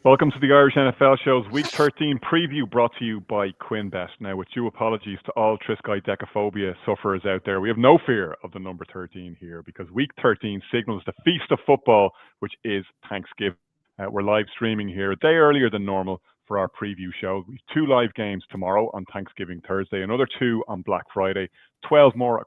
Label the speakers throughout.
Speaker 1: Welcome to the Irish NFL Show's Week 13 preview, brought to you by QuinBet. Now, with due apologies to all Trisky decaphobia sufferers out there, we have no fear of the number 13 here, because Week 13 signals the feast of football, which is Thanksgiving. We're live streaming here a day earlier than normal for our preview show. We have 2 live games tomorrow on Thanksgiving Thursday, another 2 on Black Friday, 12 more.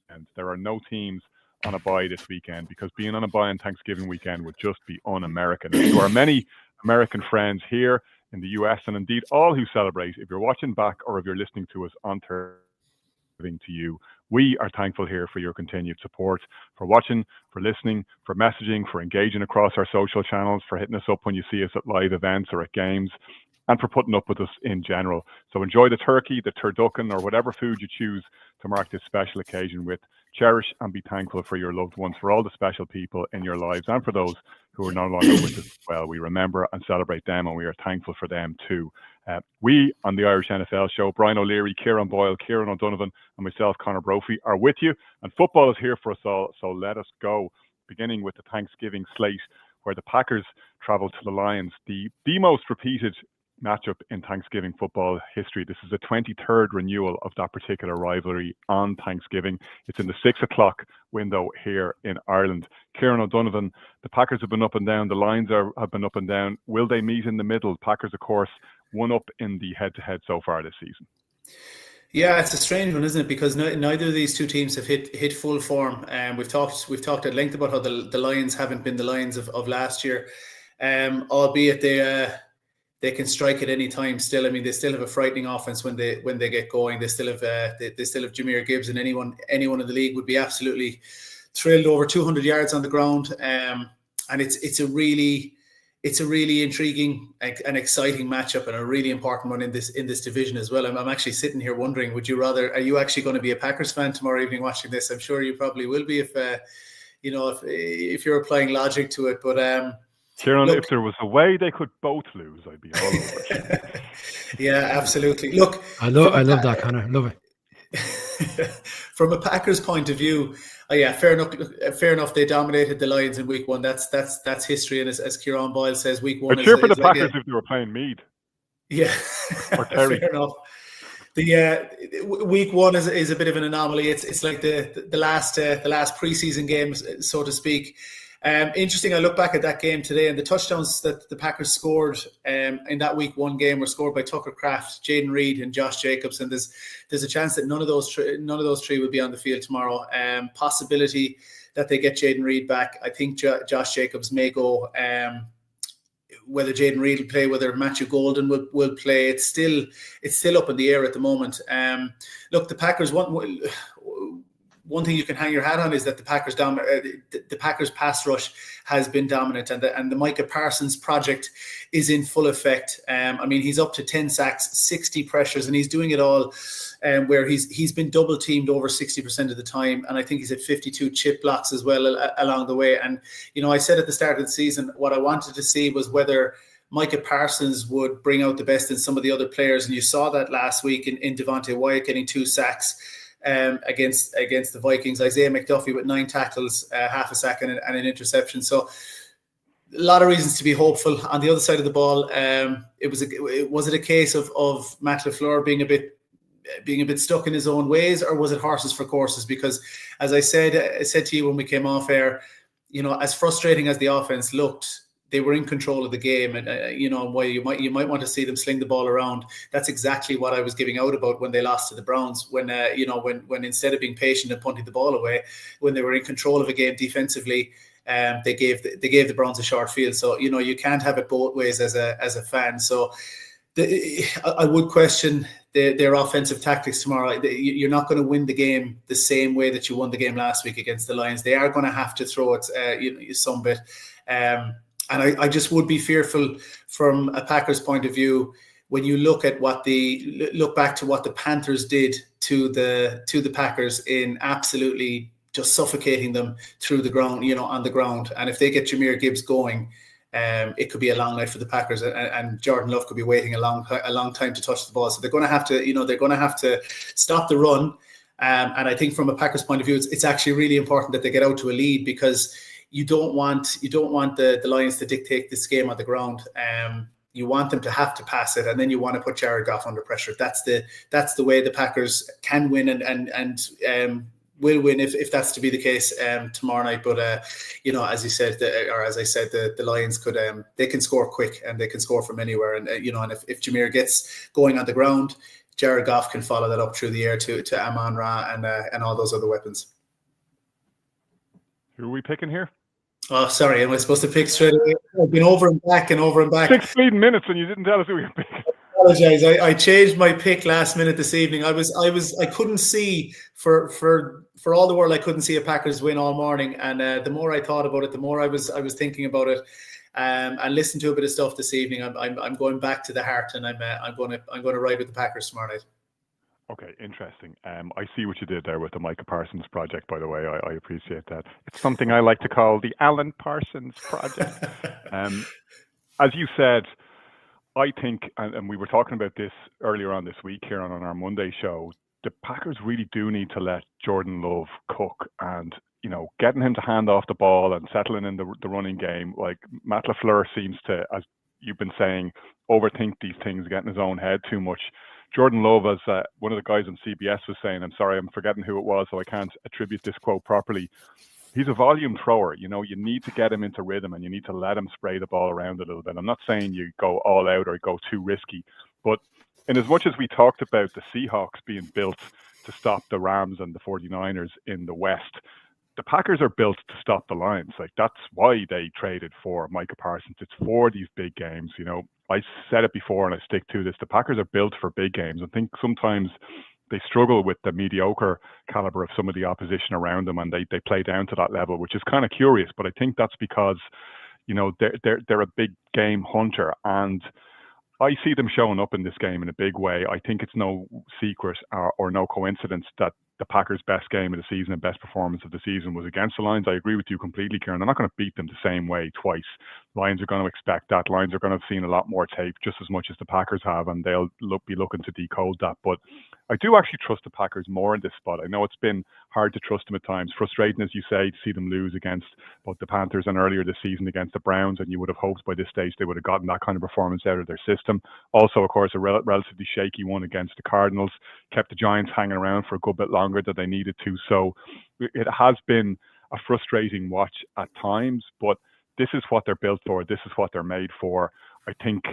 Speaker 1: And there are no teams on a bye this weekend, because being on a bye on Thanksgiving weekend would just be un-American. And to our many American friends here in the US, and indeed all who celebrate, if you're watching back or if you're listening to us on Thanksgiving to you, we are thankful here for your continued support, for watching, for listening, for messaging, for engaging across our social channels, for hitting us up when you see us at live events or at games, and for putting up with us in general. So enjoy the turkey, the turducken, or whatever food you choose to mark this special occasion with. Cherish and be thankful for your loved ones, for all the special people in your lives, and for those who are no longer with us as well. We remember and celebrate them, and we are thankful for them too. We on the Irish NFL Show, Brian O'Leary, Kieran Boyle, Kieran O'Donovan, and myself, Conor Brophy, are with you. And football is here for us all, so let us go. Beginning with the Thanksgiving slate, where the Packers travel to the Lions, the most repeated matchup in Thanksgiving football history. This is the 23rd renewal of that particular rivalry on Thanksgiving. It's in the 6 o'clock window here in Ireland. Kieran O'Donovan, the Packers have been up and down. The Lions have been up and down. Will they meet in the middle? Packers, of course, one up in the head-to-head so far this season.
Speaker 2: Yeah, it's a strange one, isn't it? Because neither of these two teams have hit full form. We've talked at length about how the Lions haven't been the Lions of last year, albeit they can strike at any time still. I mean, they still have a frightening offense when they get going. They still have Jahmyr Gibbs, and anyone in the league would be absolutely thrilled. Over 200 yards on the ground, and it's a really intriguing and exciting matchup, and a really important one in this division as well. I'm actually sitting here wondering, are you actually going to be a Packers fan tomorrow evening watching this? I'm sure you probably will be if you're applying logic to it, but.
Speaker 1: Kieran, if there was a way they could both lose, I'd be all over it.
Speaker 2: Yeah, absolutely. Look,
Speaker 3: I love that, Conor. Love it.
Speaker 2: From a Packers point of view, fair enough. They dominated the Lions in week 1. That's history, and as Kieran Boyle says, week 1.
Speaker 1: I'd cheer for the Packers if they were playing Mead.
Speaker 2: Yeah, fair enough. The week 1 is a bit of an anomaly. It's like the last preseason game, so to speak. Interesting, I look back at that game today, and the touchdowns that the Packers scored in that week 1 game were scored by Tucker Kraft, Jayden Reed, and Josh Jacobs, and there's a chance that none of those three will be on the field tomorrow. Possibility that they get Jayden Reed back. I think Josh Jacobs may go. Whether Jayden Reed will play, whether Matthew Golden will play, it's still up in the air at the moment. Look, the Packers one thing you can hang your hat on is that the Packers pass rush has been dominant, and the Micah Parsons project is in full effect. I mean, he's up to 10 sacks, 60 pressures, and he's doing it all where he's been double teamed over 60% of the time, and I think he's at 52 chip blocks as well along the way. And I said at the start of the season what I wanted to see was whether Micah Parsons would bring out the best in some of the other players, and you saw that last week in Devontae Wyatt getting 2 sacks. Against the Vikings, Isaiah McDuffie with 9 tackles, half a sack and an interception. So a lot of reasons to be hopeful. On the other side of the ball, was it a case of Matt LaFleur being a bit stuck in his own ways, or was it horses for courses? Because as I said to you when we came off air, as frustrating as the offense looked, they were in control of the game, and while you might want to see them sling the ball around, that's exactly what I was giving out about when they lost to the Browns. When when instead of being patient and punting the ball away, when they were in control of a game defensively, they gave the Browns a short field. So you can't have it both ways as a fan. So I would question their offensive tactics tomorrow. You're not going to win the game the same way that you won the game last week against the Lions. They are going to have to throw it some bit. And I just would be fearful from a Packers point of view when you look back to what the Panthers did to the Packers in absolutely just suffocating them through the ground, on the ground. And if they get Jahmyr Gibbs going, it could be a long night for the Packers, and Jordan Love could be waiting a long time to touch the ball. So they're going to have to stop the run. And I think from a Packers point of view, it's actually really important that they get out to a lead, because you don't want the Lions to dictate this game on the ground. You want them to have to pass it, and then you want to put Jared Goff under pressure. That's the way the Packers can win and will win if that's to be the case tomorrow night. But as you said, as I said, the Lions they can score quick and they can score from anywhere. And and if Jameer gets going on the ground, Jared Goff can follow that up through the air to Amon-Ra and all those other weapons.
Speaker 1: Who are we picking here?
Speaker 2: Oh, sorry. Am I supposed to pick straight away? I've been over and back.
Speaker 1: 16 minutes and you didn't tell us who we were picking.
Speaker 2: I apologize. I changed my pick last minute this evening. I couldn't see for all the world. I couldn't see a Packers win all morning. And the more I thought about it, the more I was thinking about it. And listened to a bit of stuff this evening. I'm going back to the heart, and I'm going to ride with the Packers tomorrow night.
Speaker 1: Okay, interesting. I see what you did there with the Micah Parsons project, by the way. I appreciate that. It's something I like to call the Alan Parsons project. As you said, I think, and we were talking about this earlier on this week here on our Monday show, the Packers really do need to let Jordan Love cook, and getting him to hand off the ball and settling in the running game. Like Matt LaFleur seems to, as you've been saying, overthink these things, get in his own head too much. Jordan Love, as one of the guys on CBS was saying, I'm sorry, I'm forgetting who it was, so I can't attribute this quote properly. He's a volume thrower. You need to get him into rhythm and you need to let him spray the ball around a little bit. I'm not saying you go all out or go too risky, but in as much as we talked about the Seahawks being built to stop the Rams and the 49ers in the West, the Packers are built to stop the Lions. Like, that's why they traded for Micah Parsons. It's for these big games. I said it before and I stick to this. The Packers are built for big games. I think sometimes they struggle with the mediocre caliber of some of the opposition around them, and they play down to that level, which is kind of curious. But I think that's because, they're a big game hunter, and I see them showing up in this game in a big way. I think it's no secret or no coincidence that the Packers' best game of the season and best performance of the season was against the Lions. I agree with you completely, Kieran. They're not going to beat them the same way twice. Lions are going to expect that. Lions are going to have seen a lot more tape, just as much as the Packers have, and they'll be looking to decode that. But I do actually trust the Packers more in this spot. I know it's been hard to trust them at times. Frustrating, as you say, to see them lose against both the Panthers and earlier this season against the Browns, and you would have hoped by this stage they would have gotten that kind of performance out of their system. Also, of course, a relatively shaky one against the Cardinals, kept the Giants hanging around for a good bit longer than they needed to. So it has been a frustrating watch at times, but this is what they're built for. This is what they're made for. I think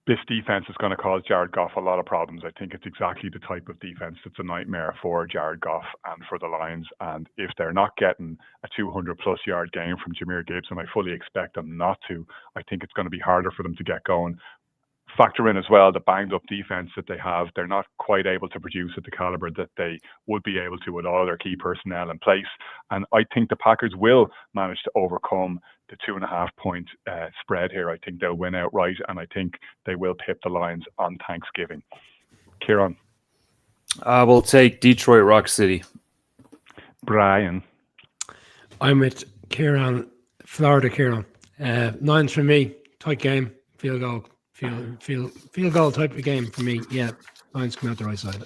Speaker 1: this defense is going to cause Jared Goff a lot of problems. I think it's exactly the type of defense that's a nightmare for Jared Goff and for the Lions. And if they're not getting a 200-plus yard game from Jahmyr Gibbs, and I fully expect them not to, I think it's going to be harder for them to get going. Factor in as well the banged-up defense that they have. They're not quite able to produce at the caliber that they would be able to with all their key personnel in place. And I think the Packers will manage to overcome the 2.5-point spread here. I think they'll win outright, and I think they will pip the Lions on Thanksgiving. Kieran?
Speaker 4: I will take Detroit Rock City.
Speaker 1: Brian?
Speaker 3: I'm with Kieran, Florida Kieran. 9 for me, tight game, field goal. Field goal type of game for me. Yeah, Lions come out the right side.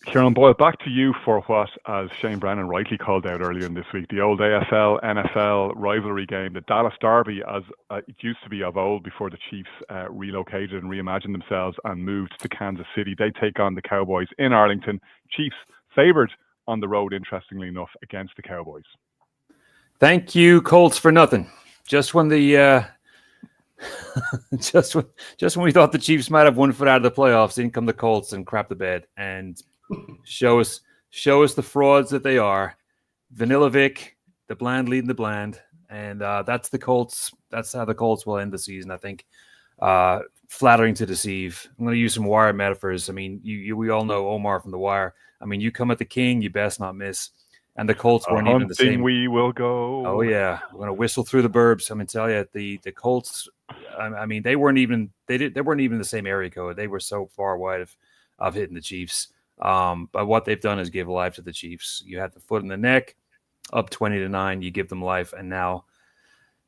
Speaker 1: Kieran Boyle, back to you for what, as Shane Brennan rightly called out earlier in this week, the old AFL-NFL rivalry game, the Dallas Derby, as it used to be of old before the Chiefs relocated and reimagined themselves and moved to Kansas City. They take on the Cowboys in Arlington. Chiefs favoured on the road, interestingly enough, against the Cowboys.
Speaker 4: Thank you, Colts, for nothing. Just when the... just when we thought the Chiefs might have one foot out of the playoffs, in come the Colts and crap the bed and show us the frauds that they are. Vanilla Vic, the bland leading the bland, and that's the Colts. That's how the Colts will end the season, I think. Flattering to deceive. I'm going to use some Wire metaphors. I mean, we all know Omar from The Wire. I mean, you come at the king, you best not miss. And the Colts weren't even the same.
Speaker 1: We will go.
Speaker 4: Oh yeah, we're gonna whistle through the burbs. I'm gonna tell you, the Colts. I mean, they weren't even the same area code. They were so far wide of hitting the Chiefs. But what they've done is give life to the Chiefs. You had the foot in the neck, up 20-9. You give them life, and now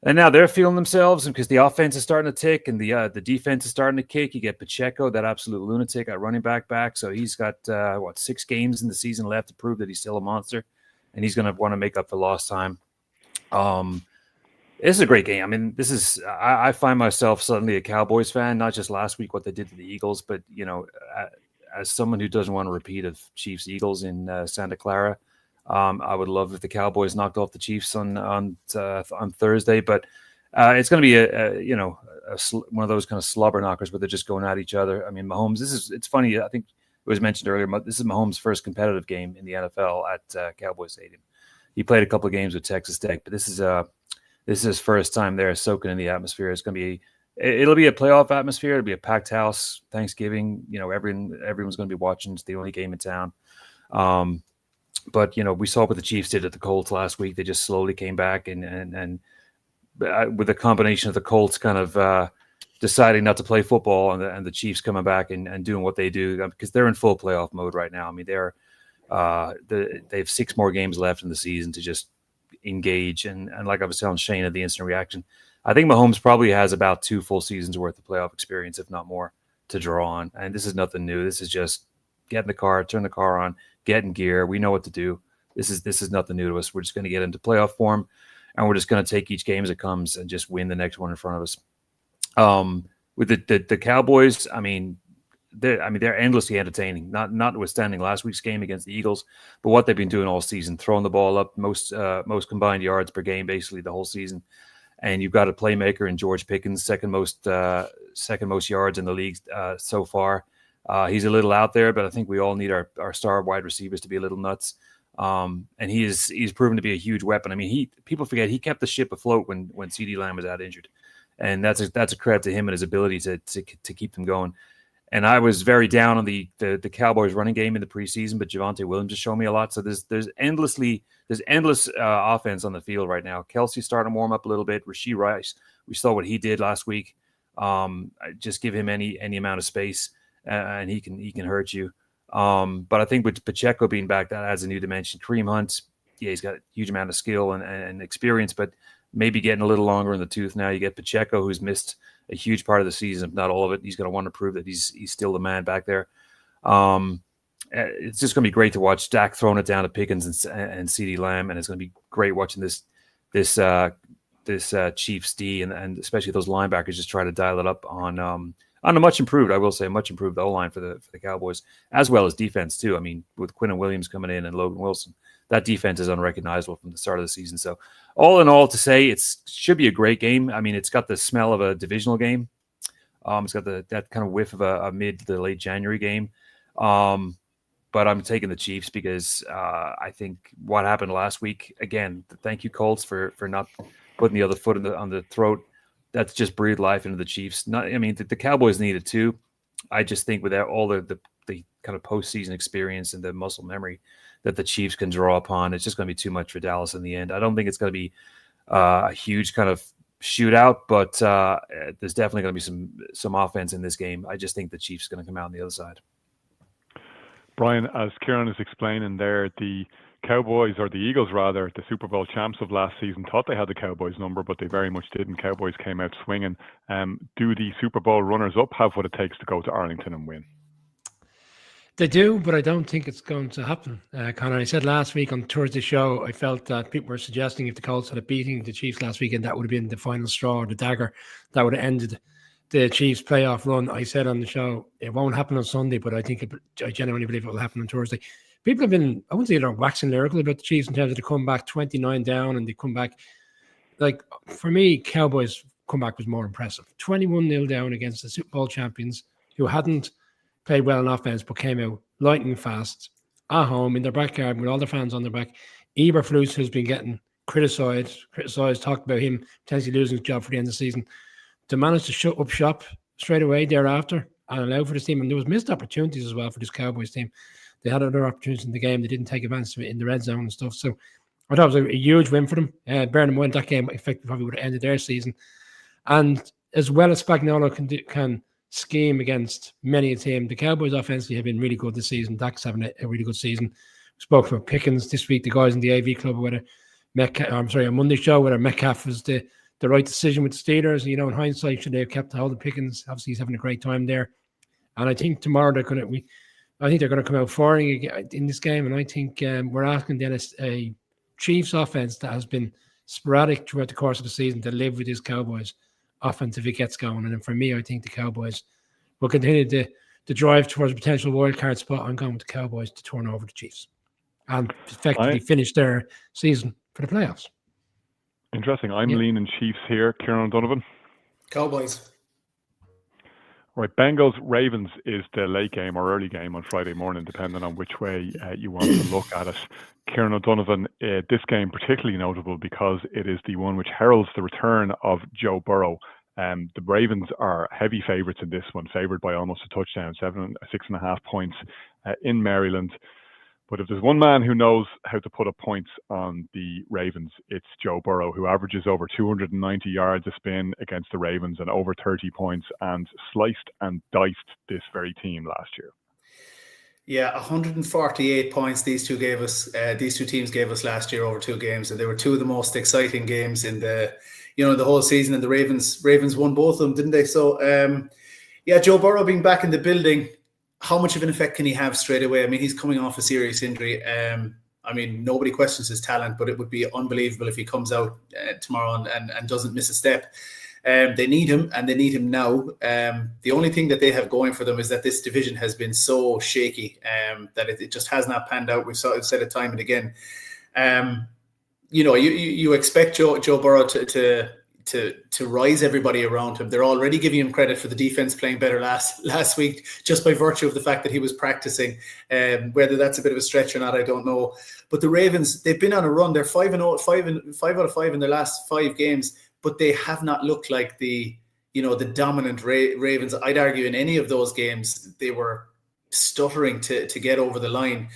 Speaker 4: they're feeling themselves, and because the offense is starting to tick, and the defense is starting to kick. You get Pacheco, that absolute lunatic, at running back. So he's got 6 games in the season left to prove that he's still a monster. And he's going to want to make up for lost time. This is a great game. I mean, I find myself suddenly a Cowboys fan, not just last week what they did to the Eagles, but as someone who doesn't want to repeat of Chiefs Eagles in Santa Clara, I would love if the Cowboys knocked off the Chiefs on Thursday. But it's going to be one of those kind of slobber knockers where they're just going at each other. I mean, Mahomes. It's funny. I think it was mentioned earlier. This is Mahomes' first competitive game in the NFL at Cowboys Stadium. He played a couple of games with Texas Tech, but this is his first time there, soaking in the atmosphere. It'll be a playoff atmosphere. It'll be a packed house. Thanksgiving, everyone's going to be watching. It's the only game in town. But we saw what the Chiefs did at the Colts last week. They just slowly came back, and with a combination of the Colts kind of deciding not to play football and the Chiefs coming back and doing what they do, because they're in full playoff mode right now. I mean, they have 6 more games left in the season to just engage. And like I was telling Shane at the instant reaction, I think Mahomes probably has about 2 full seasons worth of playoff experience, if not more, to draw on. And this is nothing new. This is just get in the car, turn the car on, get in gear. We know what to do. This is nothing new to us. We're just going to get into playoff form, and we're just going to take each game as it comes and just win the next one in front of us. With the Cowboys, they're endlessly entertaining. Notwithstanding last week's game against the Eagles, but what they've been doing all season, throwing the ball up, most combined yards per game basically the whole season. And you've got a playmaker in George Pickens, second most yards in the league so far. He's a little out there, but I think we all need our star wide receivers to be a little nuts. And he's proven to be a huge weapon. I mean, people forget he kept the ship afloat when CeeDee Lamb was out injured, and that's a credit to him and his ability to keep them going. And I was very down on the Cowboys running game in the preseason, but Javonte Williams has shown me a lot. So there's endless offense on the field right now. Kelsey's starting to warm up a little bit. Rashee Rice, we saw what he did last week. Just give him any amount of space, and he can hurt you. But I think with Pacheco being back, that adds a new dimension. Kareem Hunt, he's got a huge amount of skill and experience, but maybe getting a little longer in the tooth now. You get Pacheco, who's missed a huge part of the season, if not all of it. He's going to want to prove that he's still the man back there. It's just going to be great to watch Dak throwing it down to Pickens and CeeDee Lamb, and it's going to be great watching this Chiefs D and especially those linebackers just try to dial it up on a much improved, I will say, much improved O-line for the Cowboys, as well as defense too. I mean, with Quinnen Williams coming in and Logan Wilson, that defense is unrecognizable from the start of the season. So all in all, to say it should be a great game. I mean, it's got the smell of a divisional game. It's got that kind of whiff of a mid to late January game. But I'm taking the Chiefs because I think what happened last week, again, thank you, Colts, for not putting the other foot on the throat. That's just breathed life into the Chiefs. The Cowboys need it too. I just think with all the kind of postseason experience and the muscle memory that the Chiefs can draw upon, it's just going to be too much for Dallas in the end. I don't think it's going to be a huge kind of shootout, but there's definitely going to be some offense in this game. I just think the Chiefs are going to come out on the other side.
Speaker 1: Brian, as Kieran is explaining there, the Cowboys, or the Eagles rather, the Super Bowl champs of last season, thought they had the Cowboys number, but they very much didn't. Cowboys came out swinging. Do the Super Bowl runners-up have what it takes to go to Arlington and win?
Speaker 3: They do, but I don't think it's going to happen. Conor, I said last week on Thursday show, I felt that people were suggesting if the Colts had beaten the Chiefs last weekend, that would have been the final straw, or the dagger that would have ended the Chiefs' playoff run. I said on the show, it won't happen on Sunday, but I genuinely believe it will happen on Thursday. People have been, I wouldn't say they're waxing lyrical about the Chiefs in terms of the comeback 29 down, and they come back. Like, for me, Cowboys' comeback was more impressive. 21-0 down against the Super Bowl champions who hadn't played well in offense, but came out lightning fast at home in their backyard with all their fans on their back. Eberflus, who's been getting criticized, talked about him potentially losing his job for the end of the season, to manage to shut up shop straight away thereafter and allow for this team. And there was missed opportunities as well for this Cowboys team. They had other opportunities in the game. They didn't take advantage of it in the red zone and stuff. So I thought it was a huge win for them. Bearing in mind that game effectively probably would have ended their season. And as well as Spagnuolo can scheme against many a team, the Cowboys offensively have been really good this season. Dak's having a really good season. We spoke about Pickens this week, the guys in the AV club, whether on Monday show, whether Metcalf was the right decision with the Steelers. You know, in hindsight, should they have kept hold of Pickens? Obviously, he's having a great time there. And I think tomorrow they're going to come out firing in this game. And I think we're asking Dennis a Chiefs offense that has been sporadic throughout the course of the season to live with this Cowboys offense if it gets going. And then for me, I think the Cowboys will continue to drive towards a potential wildcard spot. I'm going with the Cowboys to turn over the Chiefs and effectively finish their season for the playoffs.
Speaker 1: Interesting. I'm leaning Chiefs here. Kieran O'Donovan?
Speaker 2: Cowboys.
Speaker 1: Right, Bengals Ravens is the late game or early game on Friday morning, depending on which way you want to look at it. Kieran O'Donovan, this game particularly notable because it is the one which heralds the return of Joe Burrow. The Ravens are heavy favourites in this one, favoured by almost a touchdown, 6.5 points in Maryland. But if there's one man who knows how to put up points on the Ravens, it's Joe Burrow, who averages over 290 yards a spin against the Ravens and over 30 points, and sliced and diced this very team last year.
Speaker 2: Yeah, 148 points these two teams gave us last year over 2 games, and they were 2 of the most exciting games in the whole season. And the Ravens won both of them, didn't they? So, Joe Burrow being back in the building. How much of an effect can he have straight away? I mean, he's coming off a serious injury. I mean, nobody questions his talent, but it would be unbelievable if he comes out tomorrow and doesn't miss a step. They need him, and they need him now. The only thing that they have going for them is that this division has been so shaky that it just has not panned out. We've said it time and again. You expect Joe Burrow to rise everybody around him. They're already giving him credit for the defense playing better last week, just by virtue of the fact that he was practicing. Whether that's a bit of a stretch or not, I don't know. But the Ravens, they've been on a run. They're 5-0, 5 out of 5 in their last 5 games, but they have not looked like the dominant Ravens. I'd argue in any of those games, they were stuttering to get over the line.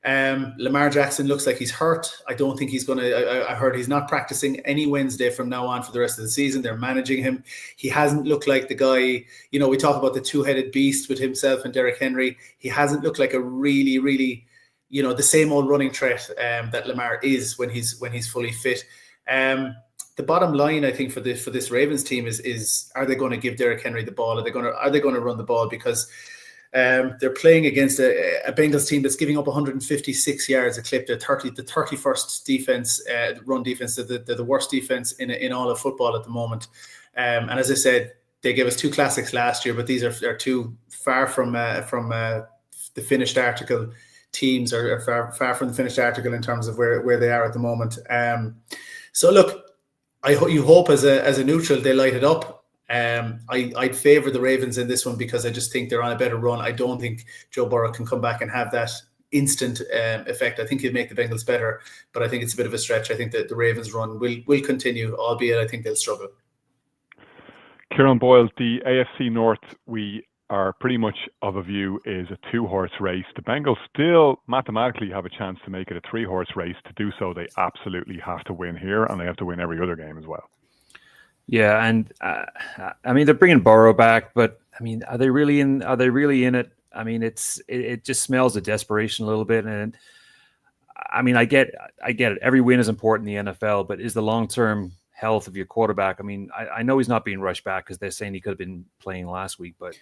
Speaker 2: Lamar Jackson looks like he's hurt. I don't think he's going to. I heard he's not practicing any Wednesday from now on for the rest of the season. They're managing him. He hasn't looked like the guy. We talk about the 2-headed beast with himself and Derrick Henry. He hasn't looked like a really, really, the same old running threat that Lamar is when he's fully fit. The bottom line, I think, for this Ravens team is are they going to give Derrick Henry the ball? Are they going to run the ball? Because they're playing against a Bengals team that's giving up 156 yards a clip. They're the 31st defense, run defense. They're the worst defense in all of football at the moment. And as I said, they gave us 2 classics last year, but these are 2 far from the finished article teams, or far from the finished article in terms of where they are at the moment. So look, you hope as a neutral they light it up. I'd favour the Ravens in this one because I just think they're on a better run. I don't think Joe Burrow can come back and have that instant effect. I think he'll make the Bengals better, but I think it's a bit of a stretch. I think that the Ravens run will continue, albeit I think they'll struggle.
Speaker 1: Kieran Boyle, the AFC North, we are pretty much of a view is a 2-horse race. The Bengals still mathematically have a chance to make it a 3-horse race. To do so, they absolutely have to win here, and they have to win every other game as well.
Speaker 4: Yeah, and I mean they're bringing Burrow back, but I mean, are they really in it? I mean, it just smells of desperation a little bit. And I mean, I get it. Every win is important in the NFL, but is the long-term health of your quarterback? I mean, I know he's not being rushed back because they're saying he could have been playing last week, but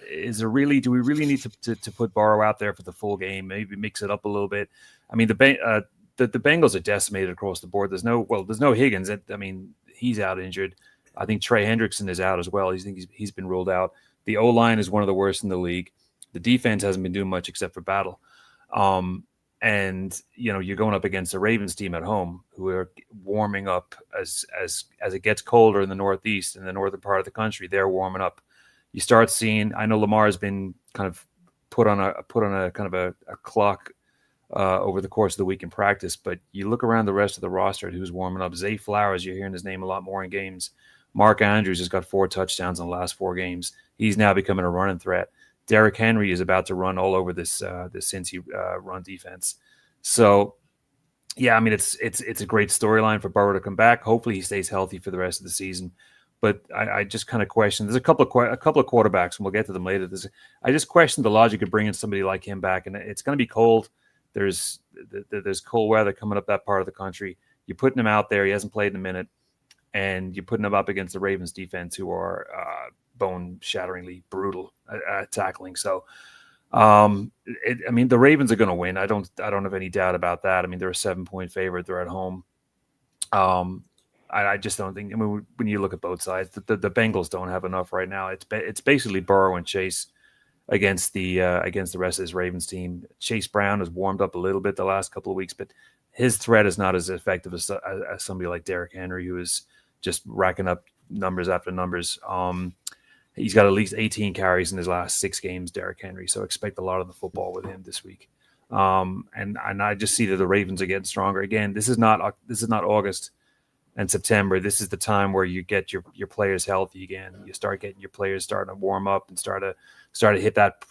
Speaker 4: do we really need to put Burrow out there for the full game? Maybe mix it up a little bit. I mean, the Bengals are decimated across the board. There's no Higgins. I mean, he's out injured. I think Trey Hendrickson is out as well. He's been ruled out. The O-line is one of the worst in the league. The defense hasn't been doing much except for battle. And you're going up against the Ravens team at home who are warming up as it gets colder in the Northeast and the northern part of the country. They're warming up. You start seeing. I know Lamar's been kind of put on a kind of a clock over the course of the week in practice, but you look around the rest of the roster who's warming up. Zay Flowers, you're hearing his name a lot more in games. Mark Andrews has got 4 touchdowns in the last 4 games. He's now becoming a running threat. Derrick Henry is about to run all over this Cincy run defense. So, yeah, I mean it's a great storyline for Burrow to come back. Hopefully, he stays healthy for the rest of the season. But I just kind of question. There's a couple of quarterbacks, and we'll get to them later. I just question the logic of bringing somebody like him back, and it's going to be cold. There's cold weather coming up that part of the country. You're putting him out there. He hasn't played in a minute, and you're putting him up against the Ravens defense, who are bone-shatteringly brutal at tackling. So, I mean, the Ravens are going to win. I don't have any doubt about that. I mean, they're a 7-point favorite. They're at home. I just don't think. I mean, when you look at both sides, the Bengals don't have enough right now. It's basically Burrow and Chase against the rest of this Ravens team. Chase Brown has warmed up a little bit the last couple of weeks, but his threat is not as effective as somebody like Derrick Henry, who is just racking up numbers after numbers. He's got at least 18 carries in his last 6 games, Derrick Henry. So expect a lot of the football with him this week. And I just see that the Ravens are getting stronger. Again, this is not August and September. This is the time where you get your players healthy again. You start getting your players starting to warm up and start to hit that,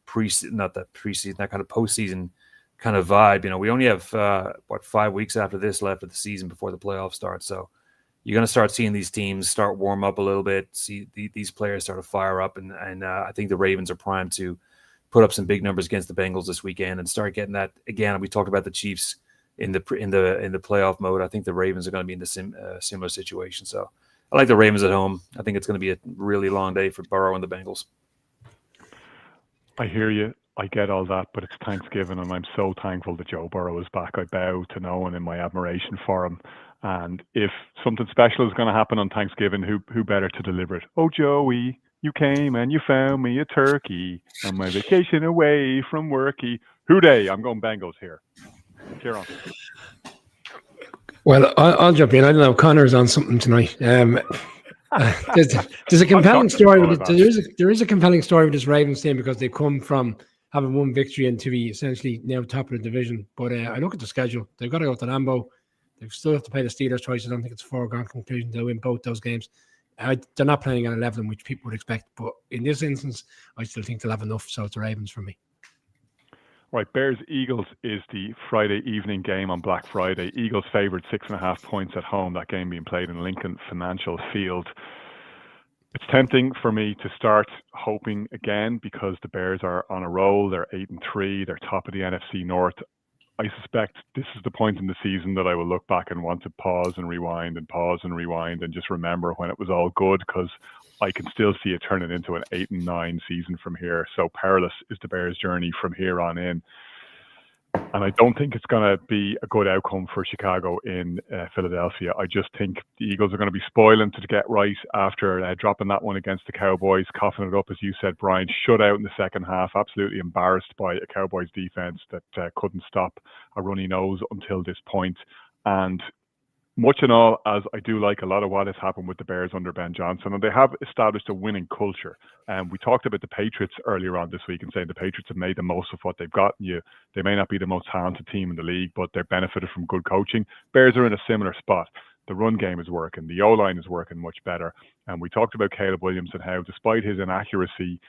Speaker 4: preseason, that kind of postseason kind of vibe. We only have 5 weeks after this left of the season before the playoffs start. So you're going to start seeing these teams start warm up a little bit, see these players start to fire up, and I think the Ravens are primed to put up some big numbers against the Bengals this weekend and start getting that again. We talked about the Chiefs in the playoff mode. I think the Ravens are going to be in the similar situation. So I like the Ravens at home. I think it's going to be a really long day for Burrow and the Bengals.
Speaker 1: I hear you. I get all that, but it's Thanksgiving, and I'm so thankful that Joe Burrow is back. I bow to no one in my admiration for him. And if something special is going to happen on Thanksgiving, who better to deliver it? Oh, Joey, you came and you found me a turkey on my vacation away from worky. Who day? I'm going Bengals here. Kieran.
Speaker 3: Well, I'll jump in. I don't know. Connor's on something tonight. There's a compelling story. There is a compelling story with this Ravens team because they come from having one victory and to be essentially now top of the division. But I look at the schedule. They've got to go to Lambeau. They still have to play the Steelers twice. I don't think it's a foregone conclusion they'll win both those games. They're not playing at 11, which people would expect. But in this instance, I still think they'll have enough. So it's the Ravens for me.
Speaker 1: Right, Bears-Eagles is the Friday evening game on Black Friday. Eagles favoured 6.5 points at home. That game being played in Lincoln Financial Field. It's tempting for me to start hoping again because the Bears are on a roll. They're 8-3. They're top of the NFC North. I suspect this is the point in the season that I will look back and want to pause and rewind and just remember when it was all good, because I can still see it turning into an 8-9 season from here. So perilous is the Bears' journey from here on in. And I don't think it's going to be a good outcome for Chicago in Philadelphia. I just think the Eagles are going to be spoiling to get right after dropping that one against the Cowboys, coughing it up, as you said, Brian. Shut out in the second half, absolutely embarrassed by a Cowboys defense that couldn't stop a runny nose until this point. And much in all, as I do like a lot of what has happened with the Bears under Ben Johnson, and they have established a winning culture. And we talked about the Patriots earlier on this week and saying the Patriots have made the most of what they've got. They may not be the most talented team in the league, but they've benefited from good coaching. Bears are in a similar spot. The run game is working. The O-line is working much better. And we talked about Caleb Williams and how, despite his inaccuracy,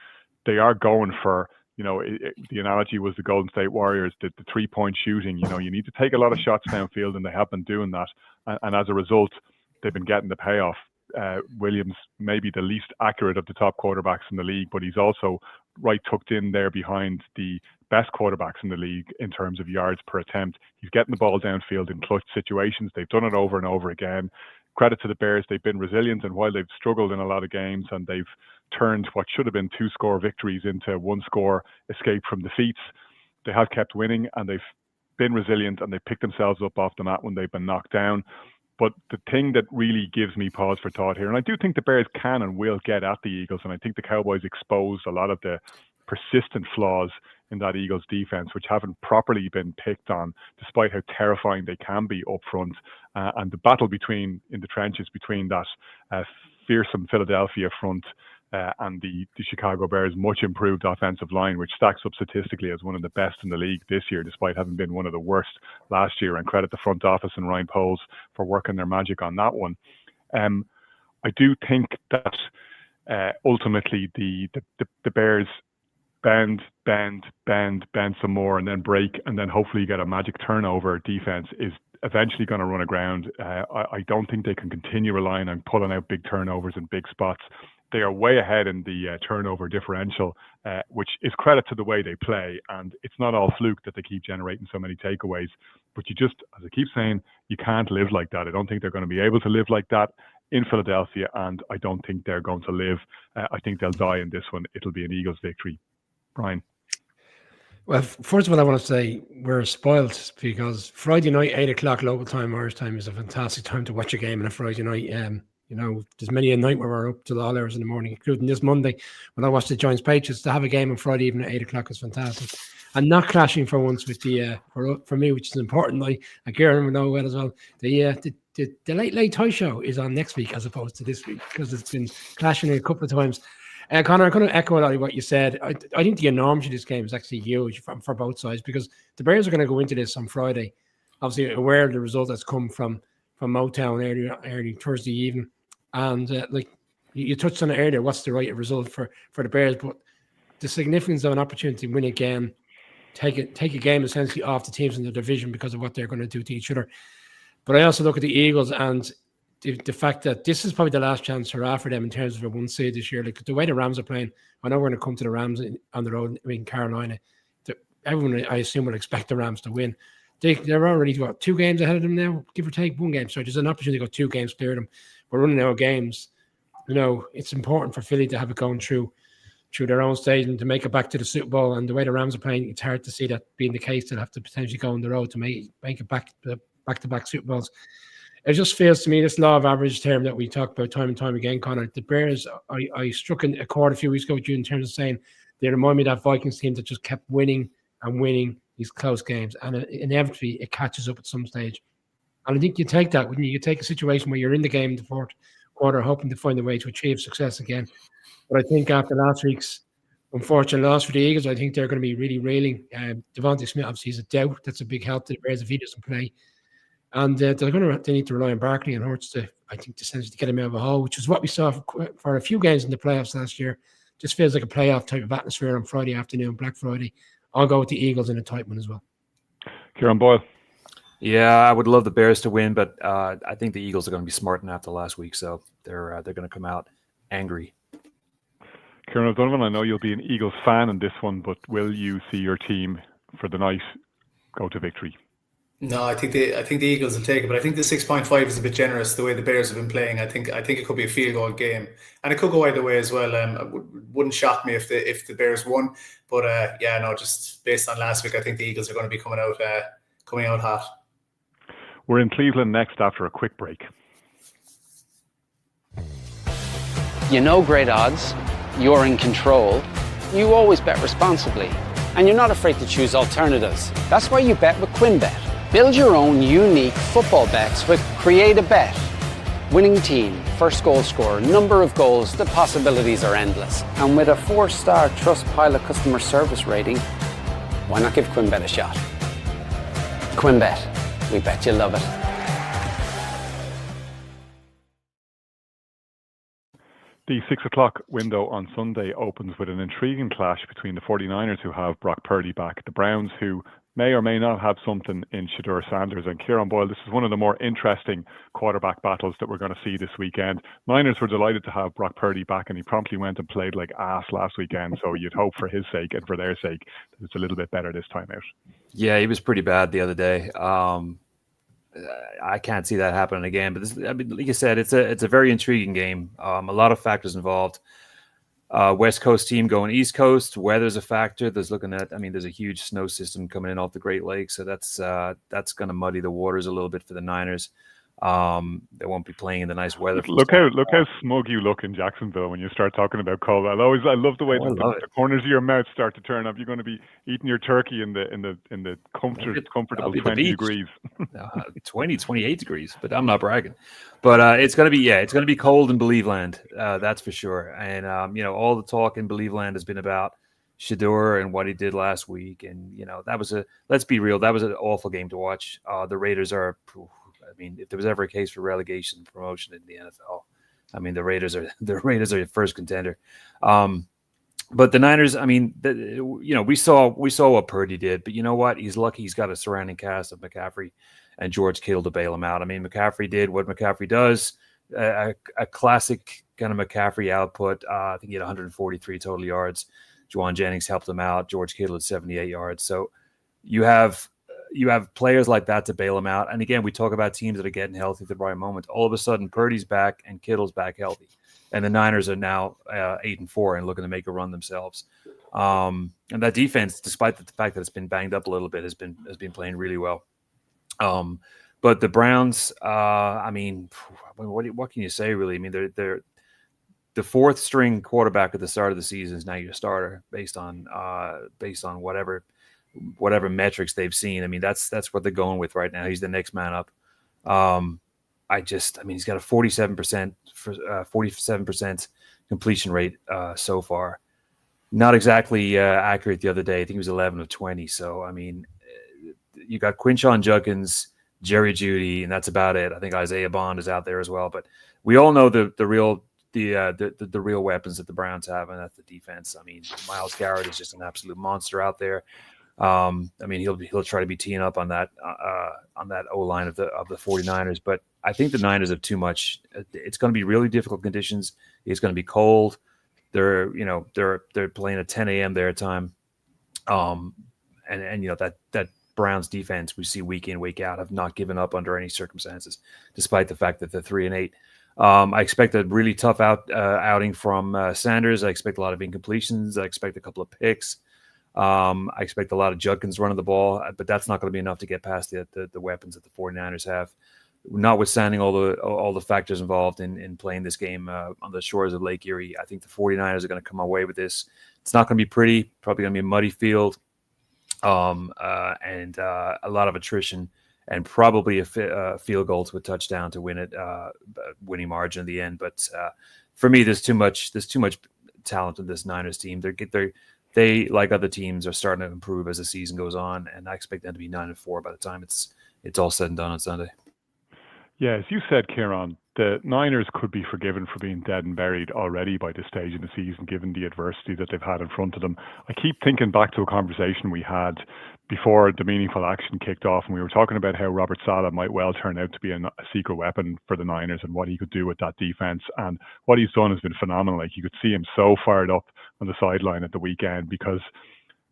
Speaker 1: they are going for, the analogy was the Golden State Warriors, the 3-point shooting. You need to take a lot of shots downfield, and they have been doing that. And as a result, they've been getting the payoff. Williams may be the least accurate of the top quarterbacks in the league, but he's also right tucked in there behind the best quarterbacks in the league in terms of yards per attempt. He's getting the ball downfield in clutch situations. They've done it over and over again. Credit to the Bears. They've been resilient, and while they've struggled in a lot of games and they've turned what should have been 2-score victories into 1-score escape from defeats, they have kept winning, and they've been resilient, and they picked themselves up off the mat when they've been knocked down. But the thing that really gives me pause for thought here, and I do think the Bears can and will get at the Eagles, and I think the Cowboys exposed a lot of the persistent flaws in that Eagles defense, which haven't properly been picked on, despite how terrifying they can be up front. And the battle in the trenches between that fearsome Philadelphia front and the Chicago Bears' much improved offensive line, which stacks up statistically as one of the best in the league this year, despite having been one of the worst last year. And credit the front office and Ryan Poles for working their magic on that one. I do think that ultimately the Bears bend some more and then break, and then hopefully get a magic turnover defense is eventually going to run aground. I don't think they can continue relying on pulling out big turnovers in big spots. They are way ahead in the turnover differential, which is credit to the way they play. And it's not all fluke that they keep generating so many takeaways. But you just, as I keep saying, you can't live like that. I don't think they're going to be able to live like that in Philadelphia, and I don't think they're going to live. I think they'll die in this one. It'll be an Eagles victory. Brian.
Speaker 3: Well, first of all, I want to say we're spoiled because Friday night, 8 o'clock local time, Irish time, is a fantastic time to watch a game on a Friday night. There's many a night where we're up till all hours in the morning, including this Monday when I watched the Giants Patriots. To have a game on Friday evening at 8 o'clock is fantastic. And not clashing for once with the, for me, which is important. And Kieran will know well as well, the late toy show is on next week as opposed to this week because it's been clashing a couple of times. Connor, I'm going to echo a lot of what you said. I think the enormity of this game is actually huge for both sides because the Bears are going to go into this on Friday, obviously aware of the result that's come from Motown early Thursday evening. And you touched on it earlier, what's the right result for the Bears? But the significance of an opportunity to win again, take a game essentially off the teams in the division because of what they're going to do to each other. But I also look at the Eagles and the fact that this is probably the last chance hurrah for them in terms of a one seed this year. Like the way the Rams are playing, I know we're going to come to the Rams on the road in Carolina. Everyone, I assume, will expect the Rams to win. They're already 2 games ahead of them now, give or take 1 game. So there's an opportunity to go 2 games clear them. We're running out of games. It's important for Philly to have it going through their own stage and to make it back to the Super Bowl. And the way the Rams are playing, it's hard to see that being the case. They'll have to potentially go on the road to make it back-to-back Super Bowls. It just feels to me, this law of average term that we talk about time and time again, Connor, the Bears, I struck a chord a few weeks ago with you in terms of saying they remind me of that Vikings team that just kept winning and winning these close games. And inevitably, it catches up at some stage. And I think you take that when you take a situation where you're in the game in the fourth quarter, hoping to find a way to achieve success again. But I think after last week's unfortunate loss for the Eagles, I think they're going to be really reeling. Devontae Smith, obviously, is a doubt. That's a big help to the Bears if he doesn't play. And they need to rely on Barkley and Hurts to essentially get him out of a hole, which is what we saw for a few games in the playoffs last year. Just feels like a playoff type of atmosphere on Friday afternoon, Black Friday. I'll go with the Eagles in a tight one as well.
Speaker 1: Kieran Boyle.
Speaker 4: Yeah, I would love the Bears to win, but I think the Eagles are going to be smart enough after last week, so they're going to come out angry.
Speaker 1: Kieran O'Donovan, I know you'll be an Eagles fan in this one, but will you see your team for the night go to victory?
Speaker 2: No, I think the Eagles will take it, but I think the 6.5 is a bit generous the way the Bears have been playing. I think it could be a field goal game, and it could go either way as well. It wouldn't shock me if the Bears won, but just based on last week, I think the Eagles are going to be coming out hot.
Speaker 1: We're in Cleveland next after a quick break.
Speaker 5: Great odds, you're in control. You always bet responsibly, and you're not afraid to choose alternatives. That's why you bet with QuinnBet. Build your own unique football bets with Create a Bet. Winning team, first goal scorer, number of goals, the possibilities are endless. And with a 4-star Trustpilot customer service rating, why not give QuinnBet a shot? QuinnBet, we bet you love it.
Speaker 1: The 6 o'clock window on Sunday opens with an intriguing clash between the 49ers, who have Brock Purdy back, the Browns, who may or may not have something in Shedeur Sanders. And Kieran Boyle, this is one of the more interesting quarterback battles that we're going to see this weekend. Niners were delighted to have Brock Purdy back, and he promptly went and played like ass last weekend. So you'd hope for his sake and for their sake that it's a little bit better this time out.
Speaker 4: Yeah, he was pretty bad the other day. I can't see that happening again. But like you said, it's a very intriguing game. A lot of factors involved. West Coast team going East Coast. Weather's a factor. There's a huge snow system coming in off the Great Lakes, so that's going to muddy the waters a little bit for the Niners. They won't be playing in the nice weather.
Speaker 1: Look how smug you look in Jacksonville when you start talking about cold. I love the way the corners of your mouth start to turn up. You're going to be eating your turkey in the comfortable 20 degrees.
Speaker 4: 20, 28 degrees, but I'm not bragging. But it's going to be cold in Believeland. That's for sure. And all the talk in Believeland has been about Shedeur and what he did last week. And let's be real, that was an awful game to watch. The Raiders are. If there was ever a case for relegation and promotion in the NFL, the Raiders are your first contender. But the Niners, we saw what Purdy did, but you know what? He's lucky he's got a surrounding cast of McCaffrey and George Kittle to bail him out. McCaffrey did what McCaffrey does, a classic kind of McCaffrey output. I think he had 143 total yards. Juwan Jennings helped him out. George Kittle had 78 yards. So you have players like that to bail them out. And again, we talk about teams that are getting healthy at the right moment. All of a sudden, Purdy's back and Kittle's back healthy. And the Niners are now 8-4 and looking to make a run themselves. And that defense, despite the fact that it's been banged up a little bit, has been playing really well. But the Browns, I mean, what can you say really? I mean, they're the fourth string quarterback at the start of the season is now your starter based on whatever metrics they've seen. I mean, that's what they're going with right now. He's the next man up. I mean, he's got a 47% completion rate so far. Not exactly accurate the other day. I think he was 11 of 20. So, I mean, you got Quinshon Judkins, Jerry Jeudy, and that's about it. I think Isaiah Bond is out there as well. But we all know the real weapons that the Browns have, and that's the defense. I mean, Myles Garrett is just an absolute monster out there. I mean, he'll try to be teeing up on that O-line of the 49ers, but I think the Niners have too much. It's going to be really difficult conditions. It's going to be cold. They're playing at 10 a.m. their time. And that Browns defense we see week in, week out have not given up under any circumstances, despite the fact that they're 3-8. I expect a really tough outing from Sanders. I expect a lot of incompletions. I expect a couple of picks. I expect a lot of Judkins running the ball, but that's not going to be enough to get past the weapons that the 49ers have. Notwithstanding all the factors involved in playing this game on the shores of Lake Erie, I think the 49ers are going to come away with this. It's not going to be pretty, probably going to be a muddy field, and a lot of attrition, and probably a field goal to a touchdown to win it, winning margin in the end. But for me, there's too much talent in this Niners team. They, like other teams, are starting to improve as the season goes on, and I expect them to be 9-4 by the time it's all said and done on Sunday.
Speaker 1: Yeah, as you said, Kieran, the Niners could be forgiven for being dead and buried already by this stage in the season, given the adversity that they've had in front of them. I keep thinking back to a conversation we had before the meaningful action kicked off, and we were talking about how Robert Saleh might well turn out to be a secret weapon for the Niners and what he could do with that defense. And what he's done has been phenomenal. Like, you could see him so fired up on the sideline at the weekend because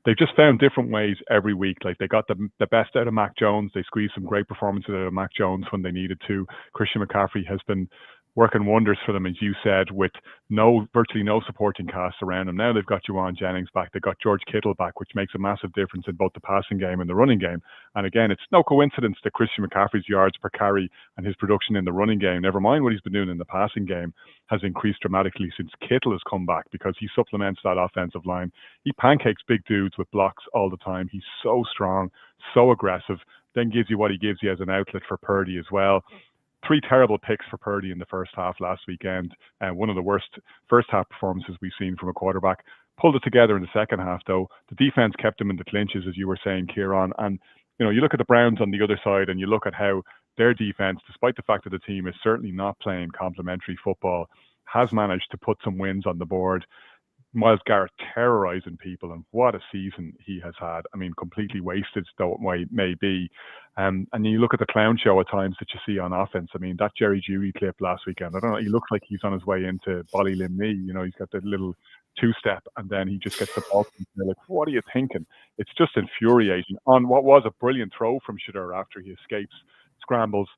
Speaker 1: they've just found different ways every week. Like, they got the best out of Mac Jones. They squeezed some great performances out of Mac Jones when they needed to. Christian McCaffrey has been working wonders for them, as you said, with virtually no supporting cast around him. Now they've got Juwan Jennings back. They've got George Kittle back, which makes a massive difference in both the passing game and the running game. And again, it's no coincidence that Christian McCaffrey's yards per carry and his production in the running game, never mind what he's been doing in the passing game, has increased dramatically since Kittle has come back, because he supplements that offensive line. He pancakes big dudes with blocks all the time. He's so strong, so aggressive, then gives you what he gives you as an outlet for Purdy as well. 3 terrible picks for Purdy in the first half last weekend. One of the worst first half performances we've seen from a quarterback. Pulled it together in the second half, though. The defense kept him in the clinches, as you were saying, Kieran. And, you look at the Browns on the other side and you look at how their defense, despite the fact that the team is certainly not playing complementary football, has managed to put some wins on the board. Myles Garrett terrorizing people, and what a season he has had. I mean, completely wasted, though it may be. And you look at the clown show at times that you see on offense. I mean, that Jerry Jeudy clip last weekend, I don't know, he looks like he's on his way into Ballylim knee. He's got the little 2-step, and then he just gets the ball. And they're like, what are you thinking? It's just infuriating. On what was a brilliant throw from Shedeur after he escapes, scrambles,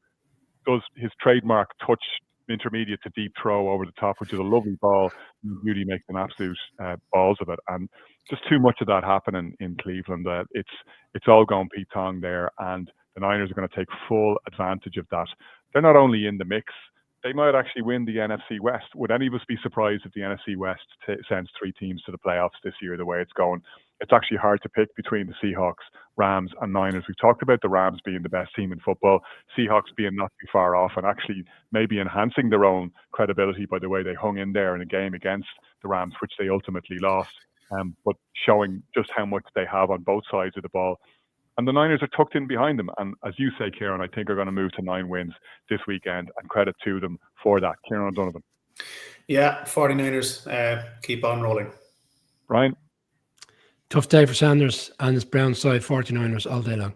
Speaker 1: does his trademark touch intermediate to deep throw over the top, which is a lovely ball. Jeudy makes an absolute balls of it, and just too much of that happening in Cleveland. It's all gone Pete Tong there, and the Niners are going to take full advantage of that. They're not only in the mix, they might actually win the NFC West. Would any of us be surprised if the NFC West sends 3 teams to the playoffs this year, the way it's going? It's actually hard to pick between the Seahawks, Rams, and Niners. We've talked about the Rams being the best team in football, Seahawks being not too far off, and actually maybe enhancing their own credibility by the way they hung in there in a game against the Rams, which they ultimately lost, but showing just how much they have on both sides of the ball. And the Niners are tucked in behind them. And as you say, Kieran, I think are going to move to 9 wins this weekend, and credit to them for that. Kieran O'Donovan.
Speaker 2: Yeah, 49ers keep on rolling.
Speaker 1: Ryan?
Speaker 3: Tough day for Sanders and his Brown side, 49ers all day long.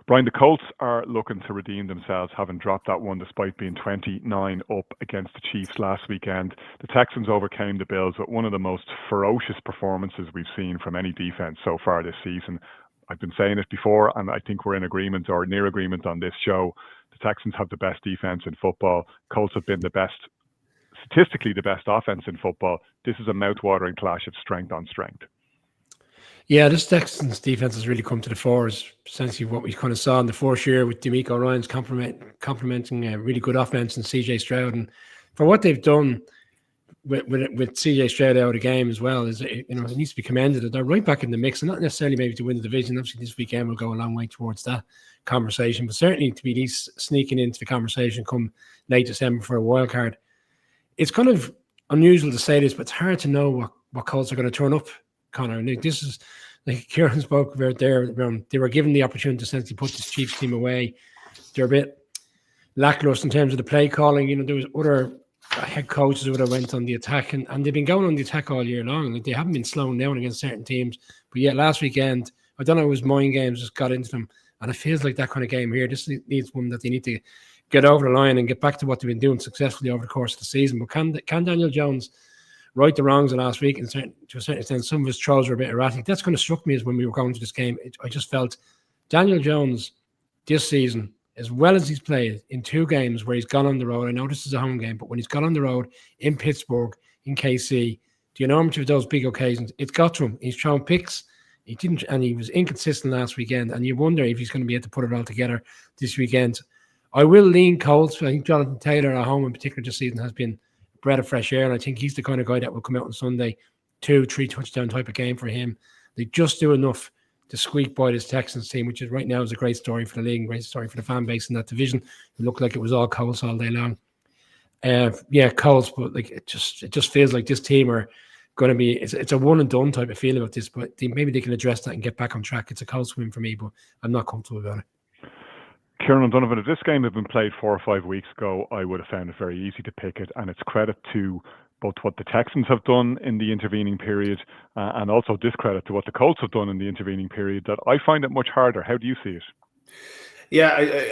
Speaker 1: Brian, the Colts are looking to redeem themselves, having dropped that one despite being 29 up against the Chiefs last weekend. The Texans overcame the Bills with one of the most ferocious performances we've seen from any defense so far this season. I've been saying it before, and I think we're in agreement or near agreement on this show. The Texans have the best defense in football. Colts have been the best statistically the best offense in football. This is a mouth-watering clash of strength on strength.
Speaker 3: Yeah, this Texans defense has really come to the fore. Is essentially what we kind of saw in the first year with DeMeco Ryans complementing a really good offense and CJ Stroud. And for what they've done with CJ Stroud out of the game as well, is it needs to be commended. They're right back in the mix, and not necessarily maybe to win the division. Obviously, this weekend will go a long way towards that conversation, but certainly to be at least sneaking into the conversation come late December for a wild card. It's kind of unusual to say this, but it's hard to know what Colts are going to turn up, Connor. And this is like Kieran spoke about there. They were given the opportunity to essentially put this Chiefs team away. They're a bit lackluster in terms of the play calling. There was other head coaches who would have went on the attack, and they've been going on the attack all year long. Like, they haven't been slowing down against certain teams. But yet last weekend, I don't know, it was mind games just got into them. And it feels like that kind of game here. This needs one that they need to get over the line and get back to what they've been doing successfully over the course of the season. But can Daniel Jones right the wrongs of last week? And to a certain extent, some of his throws were a bit erratic. That's kind of struck me as when we were going to this game. I just felt Daniel Jones this season, as well as he's played in 2 games where he's gone on the road. I know this is a home game, but when he's gone on the road in Pittsburgh, in KC, the enormity of those big occasions, it's got to him. He's thrown picks. He didn't, and he was inconsistent last weekend. And you wonder if he's going to be able to put it all together this weekend. I will lean Colts. I think Jonathan Taylor at home in particular this season has been a breath of fresh air. And I think he's the kind of guy that will come out on Sunday, 2-3 touchdown type of game for him. They just do enough to squeak by this Texans team, which is right now is a great story for the league, great story for the fan base in that division. It looked like it was all Colts all day long. Colts, but like it just feels like this team are going to be, it's a one and done type of feeling about this, but maybe they can address that and get back on track. It's a Colts win for me, but I'm not comfortable about it.
Speaker 1: Kieran O'Donovan, if this game had been played 4 or 5 weeks ago, I would have found it very easy to pick it, and it's credit to both what the Texans have done in the intervening period and also discredit to what the Colts have done in the intervening period that I find it much harder. How do you see it?
Speaker 2: Yeah,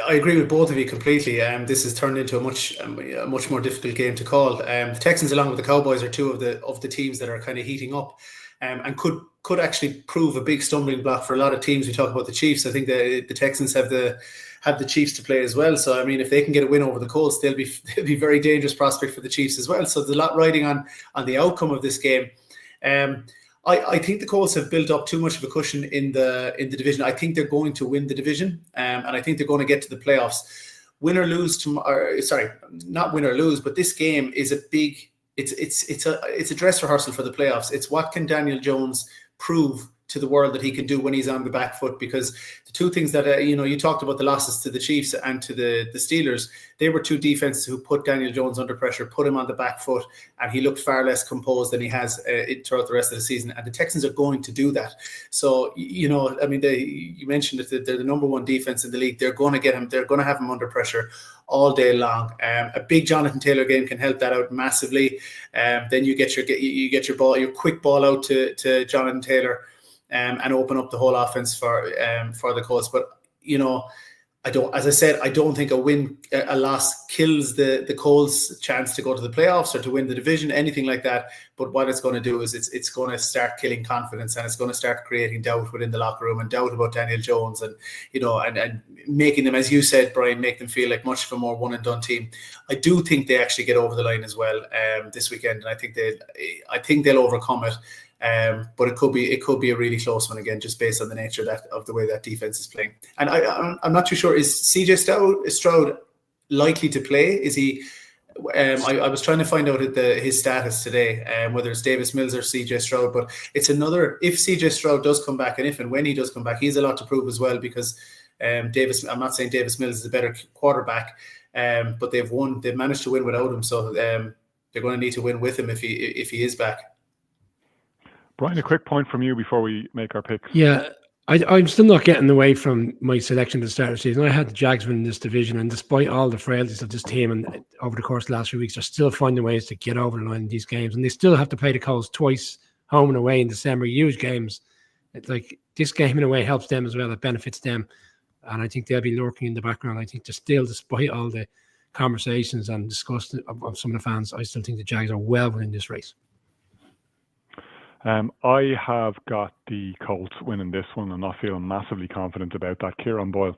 Speaker 2: I agree with both of you completely. This has turned into a much more difficult game to call. The Texans, along with the Cowboys, are 2 of the teams that are kind of heating up, and could actually prove a big stumbling block for a lot of teams. We talk about the Chiefs. I think the Texans have the Chiefs to play as well. So I mean, if they can get a win over the Colts, they'll be a very dangerous prospect for the Chiefs as well. So there's a lot riding on the outcome of this game. I think the Colts have built up too much of a cushion in the division. I think they're going to win the division, and I think they're going to get to the playoffs. Win or lose not win or lose, but this game is a big. It's a dress rehearsal for the playoffs. It's what can Daniel Jones prove to the world that he can do when he's on the back foot, because the 2 things that you talked about, the losses to the Chiefs and to the Steelers, they were 2 defenses who put Daniel Jones under pressure, put him on the back foot, and he looked far less composed than he has throughout the rest of the season. And the Texans are going to do that. So I mean, you mentioned that they're the number 1 defense in the league. They're going to get him. They're going to have him under pressure all day long. A big Jonathan Taylor game can help that out massively. Then you get your quick ball out to Jonathan Taylor. And open up the whole offense for the Colts. But I don't think a loss kills the Colts' chance to go to the playoffs or to win the division, anything like that. But what it's going to do is it's going to start killing confidence, and it's going to start creating doubt within the locker room and doubt about Daniel Jones, and and making them, as you said, Brian, make them feel like much of a more one and done team. I do think they actually get over the line as well this weekend, and I think they'll overcome it. But it could be a really close one again, just based on the nature of the way that defense is playing. And I'm not too sure, is CJ Stroud likely to play? Is he? I was trying to find out his status today, whether it's Davis Mills or CJ Stroud. But it's another. If CJ Stroud does come back, and if and when he does come back, he's a lot to prove as well, because Davis. I'm not saying Davis Mills is a better quarterback, but they've managed to win without him. So they're going to need to win with him if he is back.
Speaker 1: Brian, a quick point from you before we make our picks.
Speaker 3: Yeah, I'm still not getting away from my selection at the start of the season. I had the Jags win this division, and despite all the frailties of this team and over the course of the last few weeks, they're still finding ways to get over the line in these games. And they still have to play the Colts twice, home and away in December, huge games. It's like this game in a way helps them as well. It benefits them. And I think they'll be lurking in the background. I think they're still, despite all the conversations and discussion of some of the fans, I still think the Jags are well within this race.
Speaker 1: I have got the Colts winning this one. I'm not feeling massively confident about that. Kieran Boyle.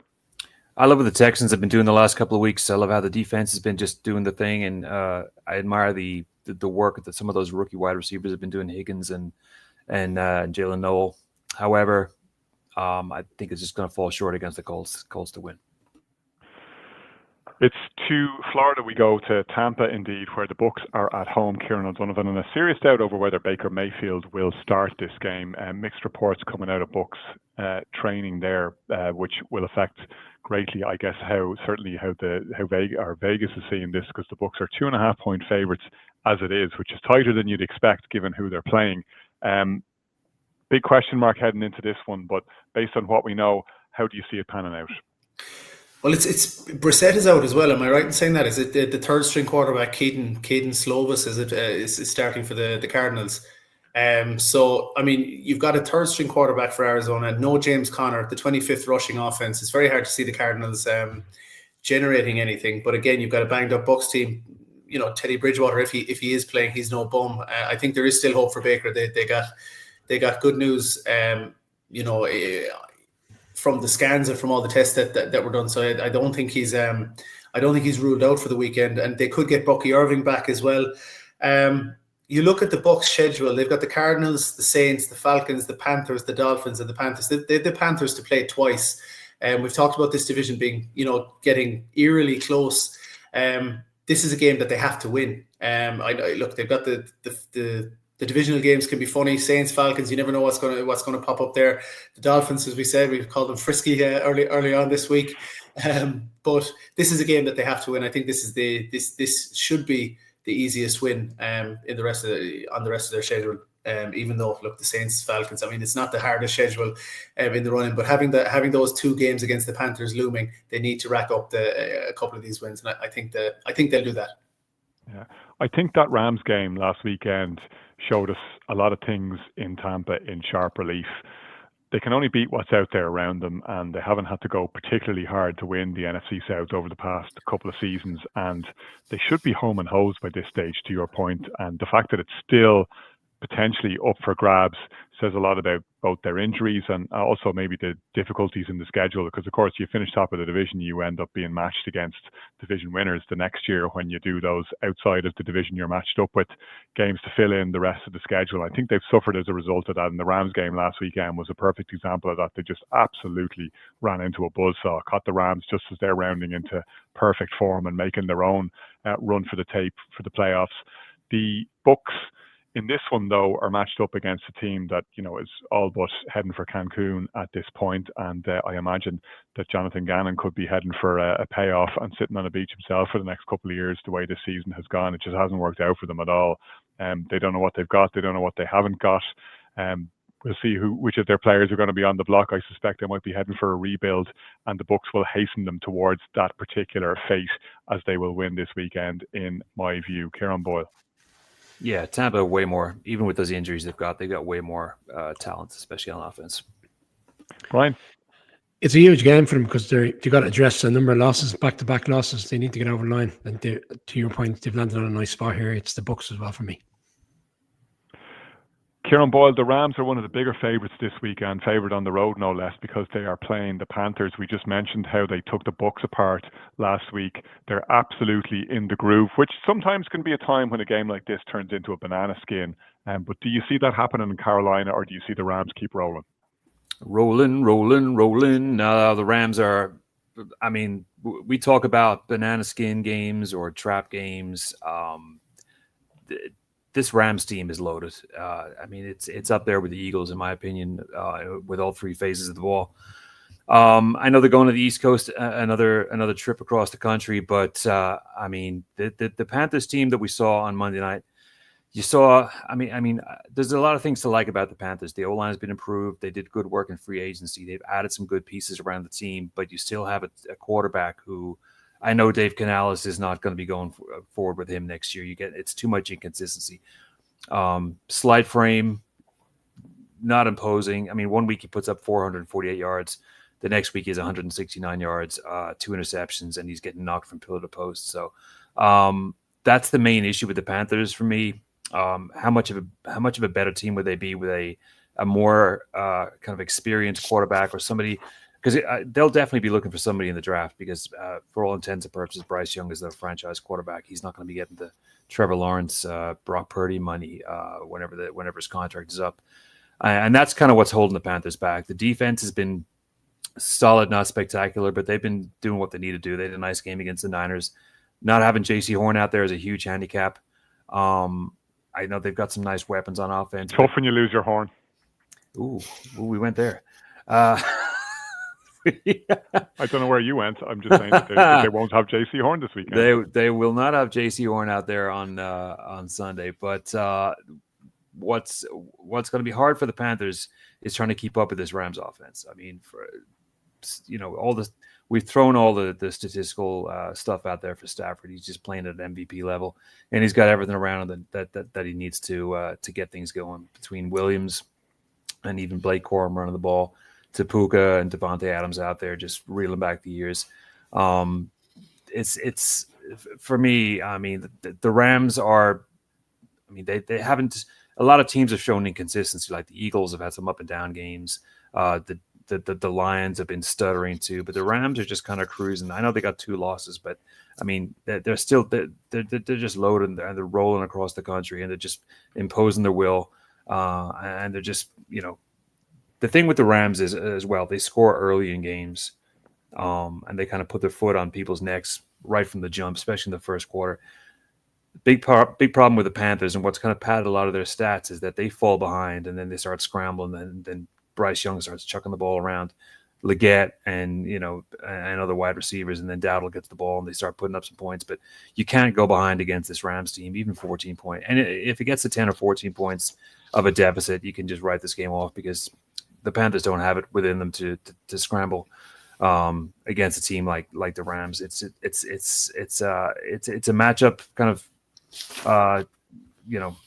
Speaker 4: I love what the Texans have been doing the last couple of weeks. I love how the defense has been just doing the thing, and I admire the work that some of those rookie wide receivers have been doing, Higgins and Jalen Noel. However, I think it's just going to fall short against the Colts to win.
Speaker 1: It's to Florida we go, to Tampa indeed, where the Bucs are at home, Kieran O'Donovan, and a serious doubt over whether Baker Mayfield will start this game. Mixed reports coming out of Bucs training there, which will affect greatly, I guess, how Vegas is seeing this, because the Bucs are 2.5-point favorites as it is, which is tighter than you'd expect given who they're playing. Big question mark heading into this one, but based on what we know, how do you see it panning out?
Speaker 2: Well, it's Brissett is out as well. Am I right in saying that? Is it the third string quarterback, Keaton Slovis, is starting for the Cardinals? So, I mean, you've got a third string quarterback for Arizona, no James Conner, the 25th rushing offense. It's very hard to see the Cardinals generating anything. But again, you've got a banged up Bucs team. You know, Teddy Bridgewater, if he is playing, he's no bum. I think there is still hope for Baker. They got good news. From the scans and from all the tests that were done, so I don't think he's ruled out for the weekend, and they could get Bucky Irving back as well. You look at the Bucs schedule; they've got the Cardinals, the Saints, the Falcons, the Panthers, the Dolphins, and the Panthers. They have the Panthers to play twice, and we've talked about this division being, getting eerily close. This is a game that they have to win. Look, they've got the divisional games can be funny. Saints, Falcons, you never know what's going to pop up there. The Dolphins, as we said, we've called them frisky early on this week. But this is a game that they have to win. I think this should be the easiest win on the rest of their schedule. Even though, look, the Saints, Falcons, I mean, it's not the hardest schedule in the running, but having those two games against the Panthers looming, they need to rack up a couple of these wins, and I think they'll do that.
Speaker 1: Yeah, I think that Rams game last weekend showed us a lot of things in Tampa in sharp relief. They can only beat what's out there around them, and they haven't had to go particularly hard to win the NFC South over the past couple of seasons, and they should be home and hosed by this stage, to your point. And the fact that it's still potentially up for grabs says a lot about both their injuries and also maybe the difficulties in the schedule, because of course you finish top of the division, you end up being matched against division winners the next year when you do those outside of the division you're matched up with games to fill in the rest of the schedule. I think they've suffered as a result of that, and the Rams game last weekend was a perfect example of that. They just absolutely ran into a buzzsaw, caught the Rams just as they're rounding into perfect form and making their own run for the tape for the playoffs. The Bucs in this one, though, are matched up against a team that, is all but heading for Cancun at this point. And I imagine that Jonathan Gannon could be heading for a payoff and sitting on a beach himself for the next couple of years, the way this season has gone. It just hasn't worked out for them at all. They don't know what they've got. They don't know what they haven't got. We'll see which of their players are going to be on the block. I suspect they might be heading for a rebuild, and the Bucs will hasten them towards that particular fate as they will win this weekend, in my view. Kieran Boyle.
Speaker 4: Yeah, Tampa way more. Even with those injuries they've got way more talent, especially on offense.
Speaker 1: Brian?
Speaker 3: It's a huge game for them because they've got to address a number of losses, back-to-back losses. They need to get over the line. And to your point, they've landed on a nice spot here. It's the Bucs as well for me.
Speaker 1: Kieran Boyle, the Rams are one of the bigger favourites this weekend, favoured on the road no less, because they are playing the Panthers. We just mentioned how they took the Bucs apart last week. They're absolutely in the groove, which sometimes can be a time when a game like this turns into a banana skin. But do you see that happening in Carolina, or do you see the Rams keep rolling?
Speaker 4: Rolling. The Rams are, I mean, we talk about banana skin games or trap games. This Rams team is loaded. I mean, it's up there with the Eagles, in my opinion, with all three phases of the ball. I know they're going to the East Coast, another trip across the country, but I mean, the Panthers team that we saw on Monday night, you saw. I mean, there's a lot of things to like about the Panthers. The O-line has been improved. They did good work in free agency. They've added some good pieces around the team, but you still have a quarterback who. I know Dave Canales is not going to be going forward with him next year. It's too much inconsistency. Slight frame, not imposing. I mean, 1 week he puts up 448 yards. The next week is 169 yards, 2 interceptions, and he's getting knocked from pillar to post. So that's the main issue with the Panthers for me. How much of a better team would they be with a more kind of experienced quarterback or somebody because they'll definitely be looking for somebody in the draft because for all intents and purposes, Bryce Young is their franchise quarterback. He's not going to be getting the Trevor Lawrence, Brock Purdy money whenever his contract is up. And that's kind of what's holding the Panthers back. The defense has been solid, not spectacular, but they've been doing what they need to do. They had a nice game against the Niners. Not having J.C. Horn out there is a huge handicap. I know they've got some nice weapons on offense.
Speaker 1: Tough when you lose your horn.
Speaker 4: Ooh, we went there.
Speaker 1: I don't know where you went. I'm just saying that they won't have J.C. Horn this weekend.
Speaker 4: They will not have J.C. Horn out there on Sunday. But what's going to be hard for the Panthers is trying to keep up with this Rams offense. I mean, we've thrown all the statistical stuff out there for Stafford. He's just playing at an MVP level, and he's got everything around him that he needs to get things going between Williams and even Blake Corum running the ball, to Puka and Devontae Adams out there just reeling back the years. It's for me. I mean, the Rams are. I mean, they haven't. A lot of teams have shown inconsistency. Like the Eagles have had some up and down games. The Lions have been stuttering too, but the Rams are just kind of cruising. I know they got 2 losses, but I mean they're just loaded and they're rolling across the country and they're just imposing their will. And they're just, the thing with the Rams is as well, they score early in games, and they kind of put their foot on people's necks right from the jump, especially in the first quarter. Big problem with the Panthers and what's kind of padded a lot of their stats is that they fall behind and then they start scrambling and then Bryce Young starts chucking the ball around, Leggett and other wide receivers, and then Dowdle gets the ball and they start putting up some points. But you can't go behind against this Rams team, even 14 points. And if it gets to 10 or 14 points of a deficit, you can just write this game off because the Panthers don't have it within them to scramble against a team like the Rams. It's a matchup kind of.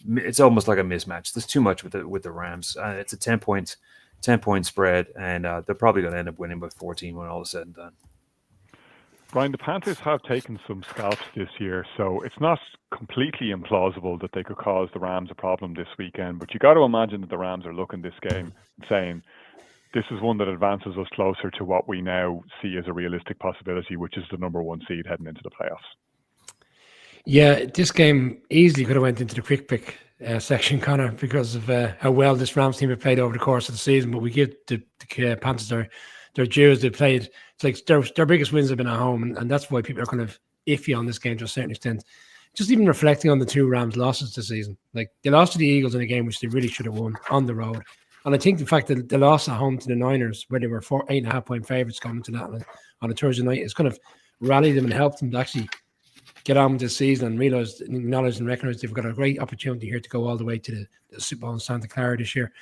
Speaker 4: It's almost like a mismatch. There's too much with the Rams. It's a 10-point spread, and they're probably going to end up winning by 14 when all is said and done.
Speaker 1: Brian, the Panthers have taken some scalps this year, so it's not completely implausible that they could cause the Rams a problem this weekend. But you got to imagine that the Rams are looking this game and saying, this is one that advances us closer to what we now see as a realistic possibility, which is the number 1 seed heading into the playoffs.
Speaker 3: Yeah, this game easily could have went into the quick pick section, Connor, because of how well this Rams team have played over the course of the season. But we give the Panthers their dues. They played. It's like their biggest wins have been at home, and that's why people are kind of iffy on this game to a certain extent. Just even reflecting on the 2 Rams losses this season, like they lost to the Eagles in a game which they really should have won on the road. And I think the fact that they lost at home to the Niners, where they were 8.5-point favorites coming to that on a Thursday night, is kind of rallied them and helped them to actually get on with this season and acknowledge and recognize they've got a great opportunity here to go all the way to the Super Bowl in Santa Clara this year.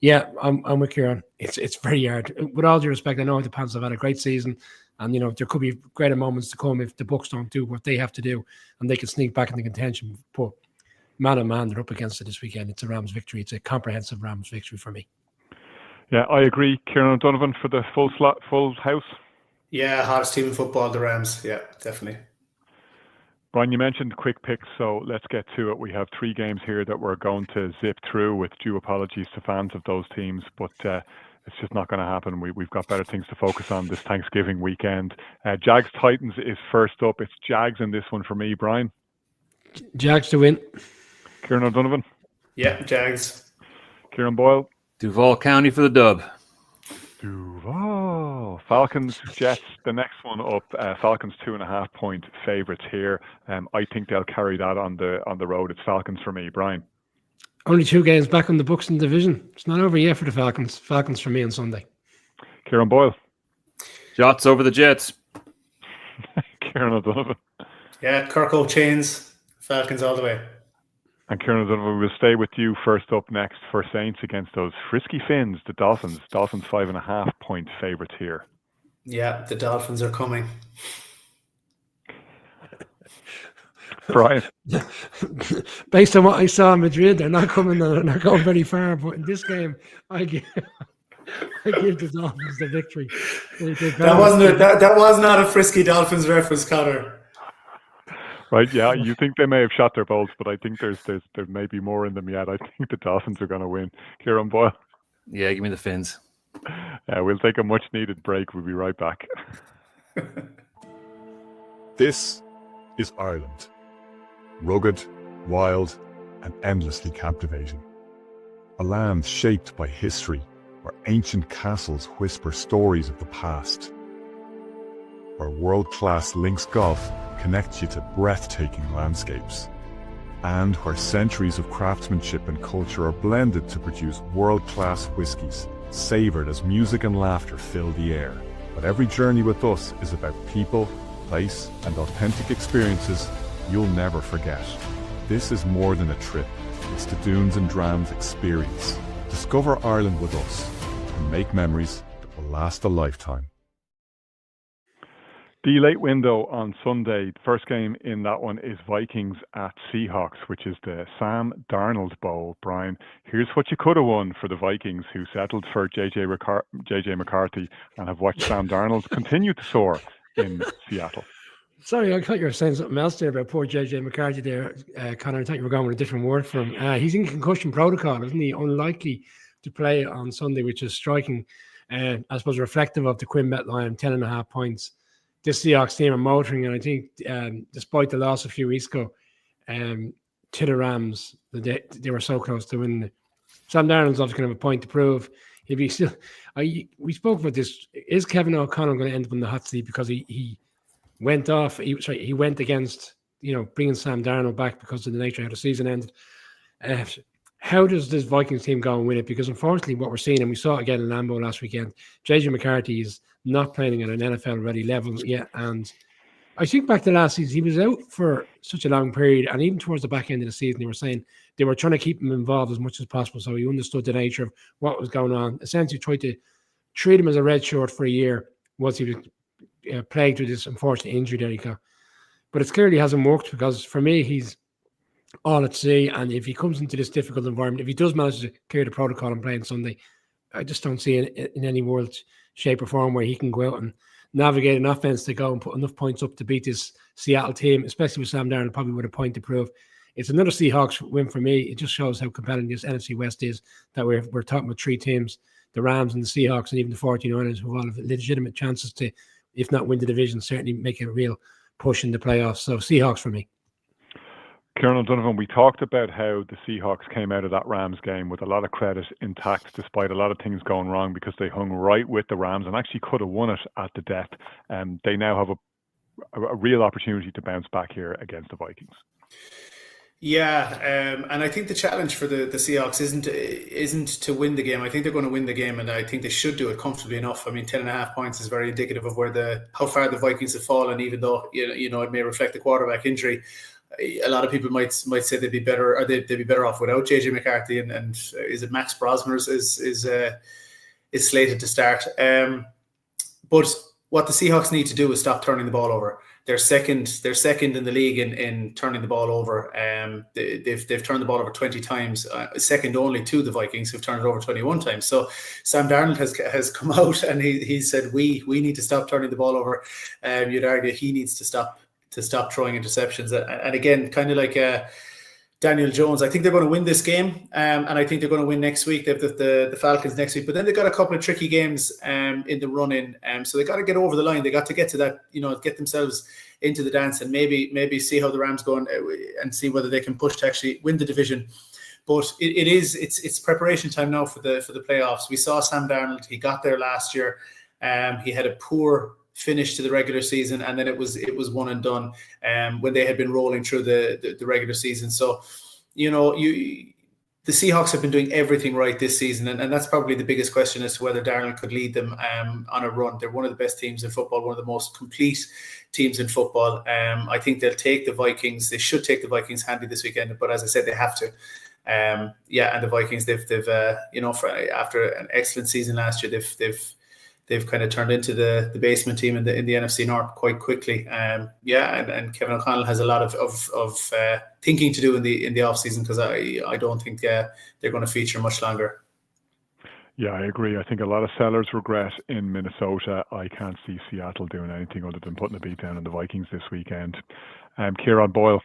Speaker 3: Yeah, I'm with Kieran. It's very hard. With all due respect, I know the Panthers have had a great season, and there could be greater moments to come if the Bucs don't do what they have to do, and they can sneak back into contention. But man, oh man, they're up against it this weekend. It's a Rams victory. It's a comprehensive Rams victory for me.
Speaker 1: Yeah, I agree. Kieran O'Donovan for the full house.
Speaker 2: Yeah, hottest team in football, the Rams. Yeah, definitely.
Speaker 1: Brian, you mentioned quick picks, so let's get to it. We have 3 games here that we're going to zip through with due apologies to fans of those teams, but it's just not going to happen. We've got better things to focus on this Thanksgiving weekend. Jags-Titans is first up. It's Jags in this one for me, Brian.
Speaker 3: Jags to win.
Speaker 1: Kieran O'Donovan?
Speaker 2: Yeah, Jags.
Speaker 1: Kieran Boyle?
Speaker 4: Duval County for the dub.
Speaker 1: Duval. Falcons, Jets, the next one up. Falcons 2.5-point favourites here. I think they'll carry that on the road. It's Falcons for me. Brian?
Speaker 3: Only 2 games back on the Bucs in the division. It's not over yet for the Falcons. Falcons for me on Sunday.
Speaker 1: Kieran Boyle?
Speaker 4: Shots over the Jets.
Speaker 1: Kieran O'Donovan?
Speaker 2: Yeah, Kirko chains. Falcons all the way.
Speaker 1: And Kieran O'Donovan, will stay with you first up next for Saints against those frisky Finns, the Dolphins. Dolphins 5.5-point favourites here.
Speaker 2: Yeah, the Dolphins are coming.
Speaker 1: Brian?
Speaker 3: Based on what I saw in Madrid, they're not coming. They're not going very far. But in this game, I give the Dolphins the victory.
Speaker 2: That was not a frisky Dolphins reference, Connor.
Speaker 1: Right, yeah, you think they may have shot their bolts, but I think there may be more in them yet. I think the Dolphins are going to win. Kieran Boyle?
Speaker 4: Yeah, give me the Finns.
Speaker 1: We'll take a much-needed break. We'll be right back.
Speaker 6: This is Ireland. Rugged, wild, and endlessly captivating. A land shaped by history, where ancient castles whisper stories of the past. Where world-class links golf connects you to breathtaking landscapes. And where centuries of craftsmanship and culture are blended to produce world-class whiskies, savoured as music and laughter fill the air. But every journey with us is about people, place, and authentic experiences you'll never forget. This is more than a trip. It's the Dunes and Drams experience. Discover Ireland with us and make memories that will last a lifetime.
Speaker 1: The late window on Sunday, the first game in that one is Vikings at Seahawks, which is the Sam Darnold Bowl. Brian, here's what you could have won for the Vikings, who settled for JJ McCarthy and have watched Sam Darnold continue to soar in Seattle.
Speaker 3: Sorry, I thought you were saying something else there about poor JJ McCarthy there, Conor. I thought you were going with a different word for him. He's in concussion protocol, isn't he? Unlikely to play on Sunday, which is striking. I suppose reflective of the Quinbet line, 10.5 points. This Seahawks team are motoring, and I think despite the loss a few weeks ago to the Rams, they were so close to winning it. Sam Darnold's obviously going to have a point to prove. If he still, we spoke about this. Is Kevin O'Connell going to end up in the hot seat because he went off? He went against bringing Sam Darnold back because of the nature of how the season ended. How does this Vikings team go and win it? Because unfortunately, what we're seeing, and we saw it again in Lambeau last weekend, JJ McCarthy is not playing at an NFL-ready level yet. And I think back to last season, he was out for such a long period, and even towards the back end of the season, they were saying they were trying to keep him involved as much as possible, so he understood the nature of what was going on. Essentially, tried to treat him as a red shirt for a year once he was plagued with this unfortunate injury that he got. But it clearly hasn't worked, because for me, he's all at sea. And if he comes into this difficult environment, if he does manage to clear the protocol and play on Sunday, I just don't see it in any world, shape or form where he can go out and navigate an offense to go and put enough points up to beat this Seattle team, especially with Sam Darnold probably with a point to prove. It's another Seahawks win for me. It just shows how compelling this NFC West is, that we're talking about three teams, the Rams and the Seahawks and even the 49ers, who all have legitimate chances to, if not win the division, certainly make a real push in the playoffs. So Seahawks for me.
Speaker 1: Kieran O'Donovan, we talked about how the Seahawks came out of that Rams game with a lot of credit intact, despite a lot of things going wrong, because they hung right with the Rams and actually could have won it at the death. They now have a real opportunity to bounce back here against the Vikings.
Speaker 2: Yeah, and I think the challenge for the Seahawks isn't to win the game. I think they're going to win the game, and I think they should do it comfortably enough. I mean, 10.5 points is very indicative of how far the Vikings have fallen, even though it may reflect the quarterback injury. A lot of people might say they'd be better, or they'd be better off without JJ McCarthy, and is it Max Brosmer is slated to start. But what the Seahawks need to do is stop turning the ball over. They're second in the league in turning the ball over. They've turned the ball over 20 times, second only to the Vikings, who've turned it over 21 times. So Sam Darnold has come out and he said we need to stop turning the ball over. You'd argue he needs to stop throwing interceptions. And again, kind of like Daniel Jones, I think they're going to win this game, and I think they're going to win next week. They've got the Falcons next week, but then they've got a couple of tricky games in the run-in, so they got to get over the line. They got to get to that, get themselves into the dance, and maybe see how the Rams go and see whether they can push to actually win the division. But it's preparation time now for the playoffs. We saw Sam Darnold; he got there last year. He had a poor finish to the regular season, and then it was one and done when they had been rolling through the regular season. So the Seahawks have been doing everything right this season, and that's probably the biggest question as to whether Darnold could lead them on a run. They're one of the best teams in football, one of the most complete teams in football. I think they'll take the Vikings. They should take the Vikings handy this weekend, but as I said, they have to. And the Vikings, they've after an excellent season last year, they've kind of turned into the basement team in the NFC North quite quickly. And Kevin O'Connell has a lot of thinking to do in the off season, because I don't think they're going to feature much longer.
Speaker 1: Yeah, I agree. I think a lot of sellers regret in Minnesota. I can't see Seattle doing anything other than putting a beat down on the Vikings this weekend. Kieran Boyle.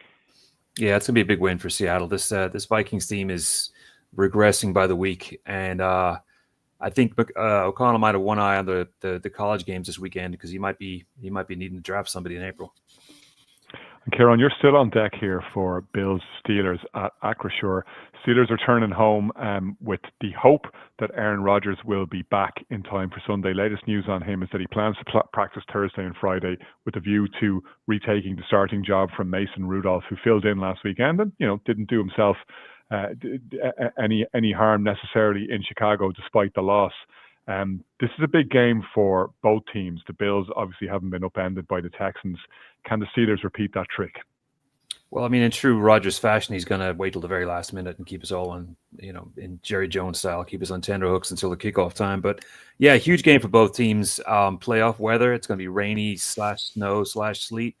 Speaker 4: Yeah, it's gonna be a big win for Seattle. This Vikings team is regressing by the week, and I think O'Connell might have one eye on the college games this weekend because he might be needing to draft somebody in April.
Speaker 1: And Kieran, you're still on deck here for Bills Steelers at Acrisure. Steelers are turning home with the hope that Aaron Rodgers will be back in time for Sunday. Latest news on him is that he plans to practice Thursday and Friday with a view to retaking the starting job from Mason Rudolph, who filled in last weekend and didn't do himself any harm necessarily in Chicago despite the loss. This is a big game for both teams. The Bills obviously haven't been upended by the Texans. Can the Steelers repeat that trick?
Speaker 4: Well, I mean, in true Rodgers fashion, he's going to wait till the very last minute and keep us all on, in Jerry Jones style, keep us on tenterhooks until the kickoff time. But yeah, huge game for both teams. Playoff weather. It's going to be rainy / snow / sleet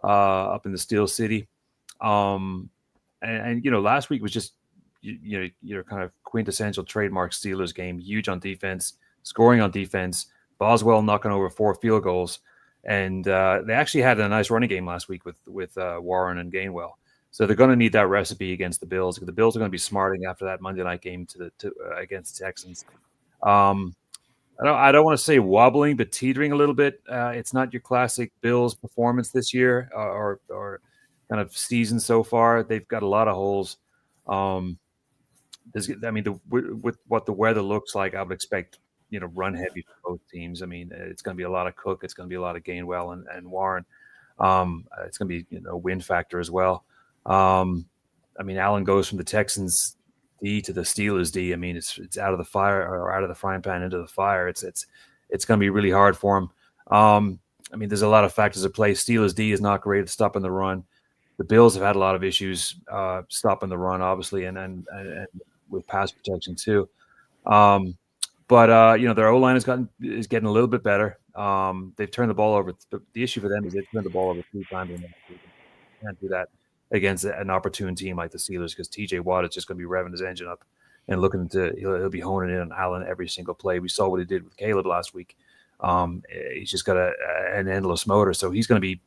Speaker 4: up in the Steel City. And last week was just your kind of quintessential trademark Steelers game. Huge on defense, scoring on defense. Boswell knocking over 4 field goals. And they actually had a nice running game last week with Warren and Gainwell. So they're going to need that recipe against the Bills. The Bills are going to be smarting after that Monday night game against the Texans. I don't want to say wobbling, but teetering a little bit. It's not your classic Bills performance this year or kind of season so far. They've got a lot of holes. With what the weather looks like, I would expect run heavy for both teams. I mean, it's going to be a lot of Cook. It's going to be a lot of Gainwell and Warren. It's going to be wind factor as well. Allen goes from the Texans D to the Steelers D. I mean, it's out of the fire or out of the frying pan into the fire. It's going to be really hard for him. There's a lot of factors at play. Steelers D is not great at stopping the run. The Bills have had a lot of issues stopping the run, obviously, and with pass protection too. But their O-line is getting a little bit better. They've turned the ball over. The issue for them is they've turned the ball over 3 times. And they can't do that against an opportune team like the Steelers because T.J. Watt is just going to be revving his engine up and looking he'll be honing in on Allen every single play. We saw what he did with Caleb last week. He's just got an endless motor, so he's going to be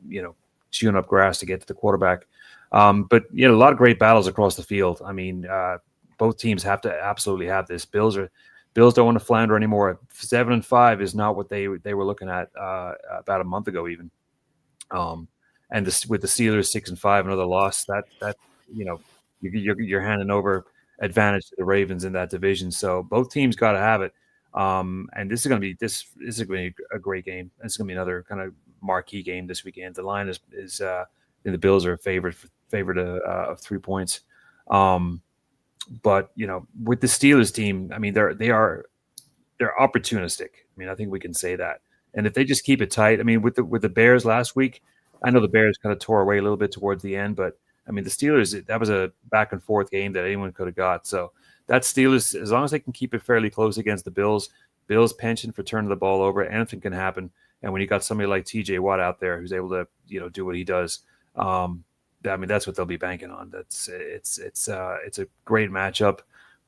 Speaker 4: chewing up grass to get to the quarterback. But a lot of great battles across the field. I mean, both teams have to absolutely have this. Bills don't want to flounder anymore. 7-5 is not what they were looking at about a month ago, even. And with the Steelers 6-5, another loss, that you're handing over advantage to the Ravens in that division. So both teams got to have it. And this is going to be a great game. It's going to be another kind of marquee game this weekend. The line is the Bills are favored of 3 points. But with the Steelers team, I mean, they're opportunistic. I mean, I think we can say that. And if they just keep it tight, I mean, with the Bears last week, I know the Bears kind of tore away a little bit towards the end, but I mean, the Steelers, that was a back and forth game that anyone could have got. So that Steelers, as long as they can keep it fairly close against the Bills penchant for turning the ball over, anything can happen. And when you got somebody like T.J. Watt out there who's able to do what he does, that's what they'll be banking on. It's a great matchup,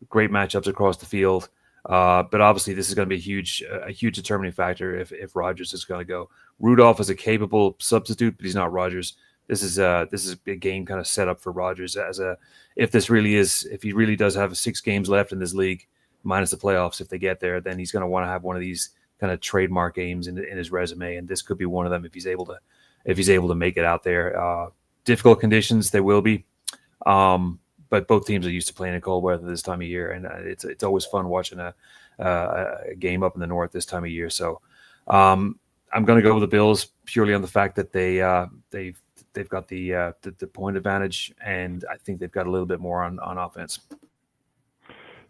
Speaker 4: great matchups across the field. But obviously, this is going to be a huge determining factor if Rodgers is going to go. Rudolph is a capable substitute, but he's not Rodgers. This is a game kind of set up for Rodgers if he really does have 6 games left in this league, minus the playoffs. If they get there, then he's going to want to have one of these kind of trademark games in his resume, and this could be one of them if he's able to make it out there. Difficult conditions there will be, but both teams are used to playing in cold weather this time of year, and it's always fun watching a game up in the north this time of year. So I'm going to go with the Bills purely on the fact that they've got the point advantage, and I think they've got a little bit more on offense.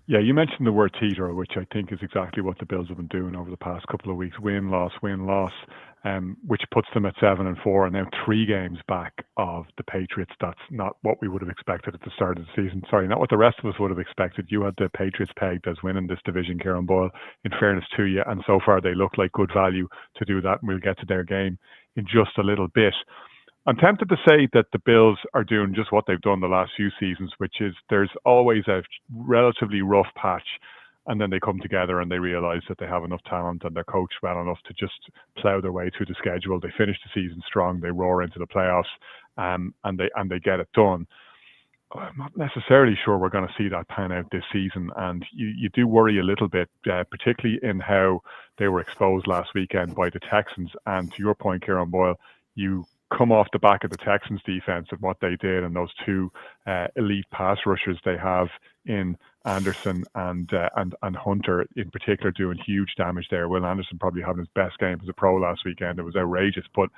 Speaker 1: Yeah, you mentioned the word teeter, which I think is exactly what the Bills have been doing over the past couple of weeks. Win, loss, which puts them at 7-4 and now 3 games back of the Patriots. That's not what we would have expected at the start of the season. Sorry, not what the rest of us would have expected. You had the Patriots pegged as winning this division, Kieran Boyle, in fairness to you. And so far they look like good value to do that. And we'll get to their game in just a little bit. I'm tempted to say that the Bills are doing just what they've done the last few seasons, which is there's always a relatively rough patch, and then they come together and they realize that they have enough talent and they're coached well enough to just plow their way through the schedule. They finish the season strong, they roar into the playoffs, and they get it done. I'm not necessarily sure we're going to see that pan out this season, and you do worry a little bit, particularly in how they were exposed last weekend by the Texans. And to your point, Kieran Boyle, you come off the back of the Texans defense and what they did, and those two elite pass rushers they have in Anderson and Hunter in particular doing huge damage there. Will Anderson probably having his best game as a pro last weekend. It was outrageous, but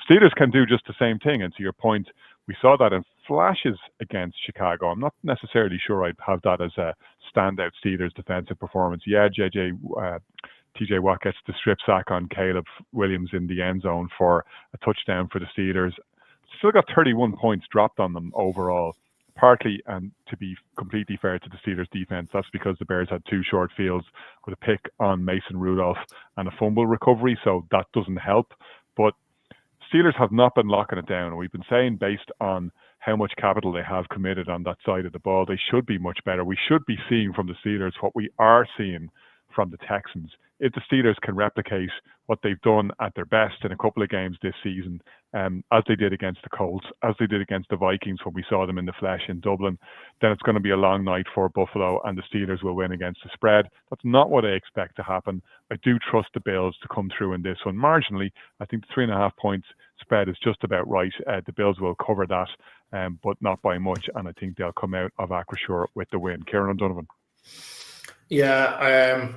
Speaker 1: Steelers can do just the same thing. And to your point, we saw that in flashes against Chicago. I'm not necessarily sure I'd have that as a standout Steelers defensive performance. Yeah, TJ Watt gets the strip sack on Caleb Williams in the end zone for a touchdown for the Steelers. Still got 31 points dropped on them overall. Partly, and to be completely fair to the Steelers defense, that's because the Bears had two short fields with a pick on Mason Rudolph and a fumble recovery, so that doesn't help. But Steelers have not been locking it down. We've been saying based on how much capital they have committed on that side of the ball, they should be much better. We should be seeing from the Steelers what we are seeing from the Texans. If the Steelers can replicate what they've done at their best in a couple of games this season, as they did against the Colts, as they did against the Vikings when we saw them in the flesh in Dublin, then it's going to be a long night for Buffalo and the Steelers will win against the spread. That's not what I expect to happen. I do trust the Bills to come through in this one marginally. I think the 3.5 points spread is just about right. The Bills will cover that, but not by much, and I think they'll come out of Acrisure with the win. Kieran O'Donovan.
Speaker 2: Yeah,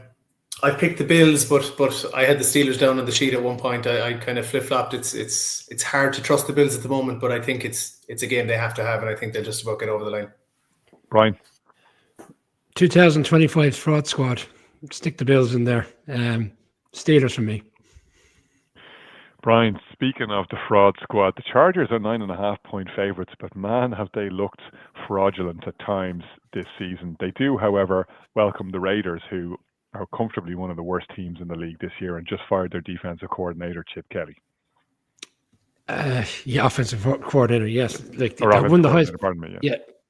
Speaker 2: I picked the Bills, but I had the Steelers down on the sheet at one point. I kind of flip-flopped. It's hard to trust the Bills at the moment, but I think it's a game they have to have, and I think they'll just about get over the line.
Speaker 1: Brian.
Speaker 3: 2025's fraud squad. Stick the Bills in there. Steelers for me.
Speaker 1: Brian, speaking of the fraud squad, the Chargers are 9.5-point favourites, but man, have they looked fraudulent at times this season. They do, however, welcome the Raiders, who are comfortably one of the worst teams in the league this year and just fired their defensive coordinator, Chip Kelly.
Speaker 3: Offensive coordinator, yes. Like
Speaker 1: won the highest. Pardon me.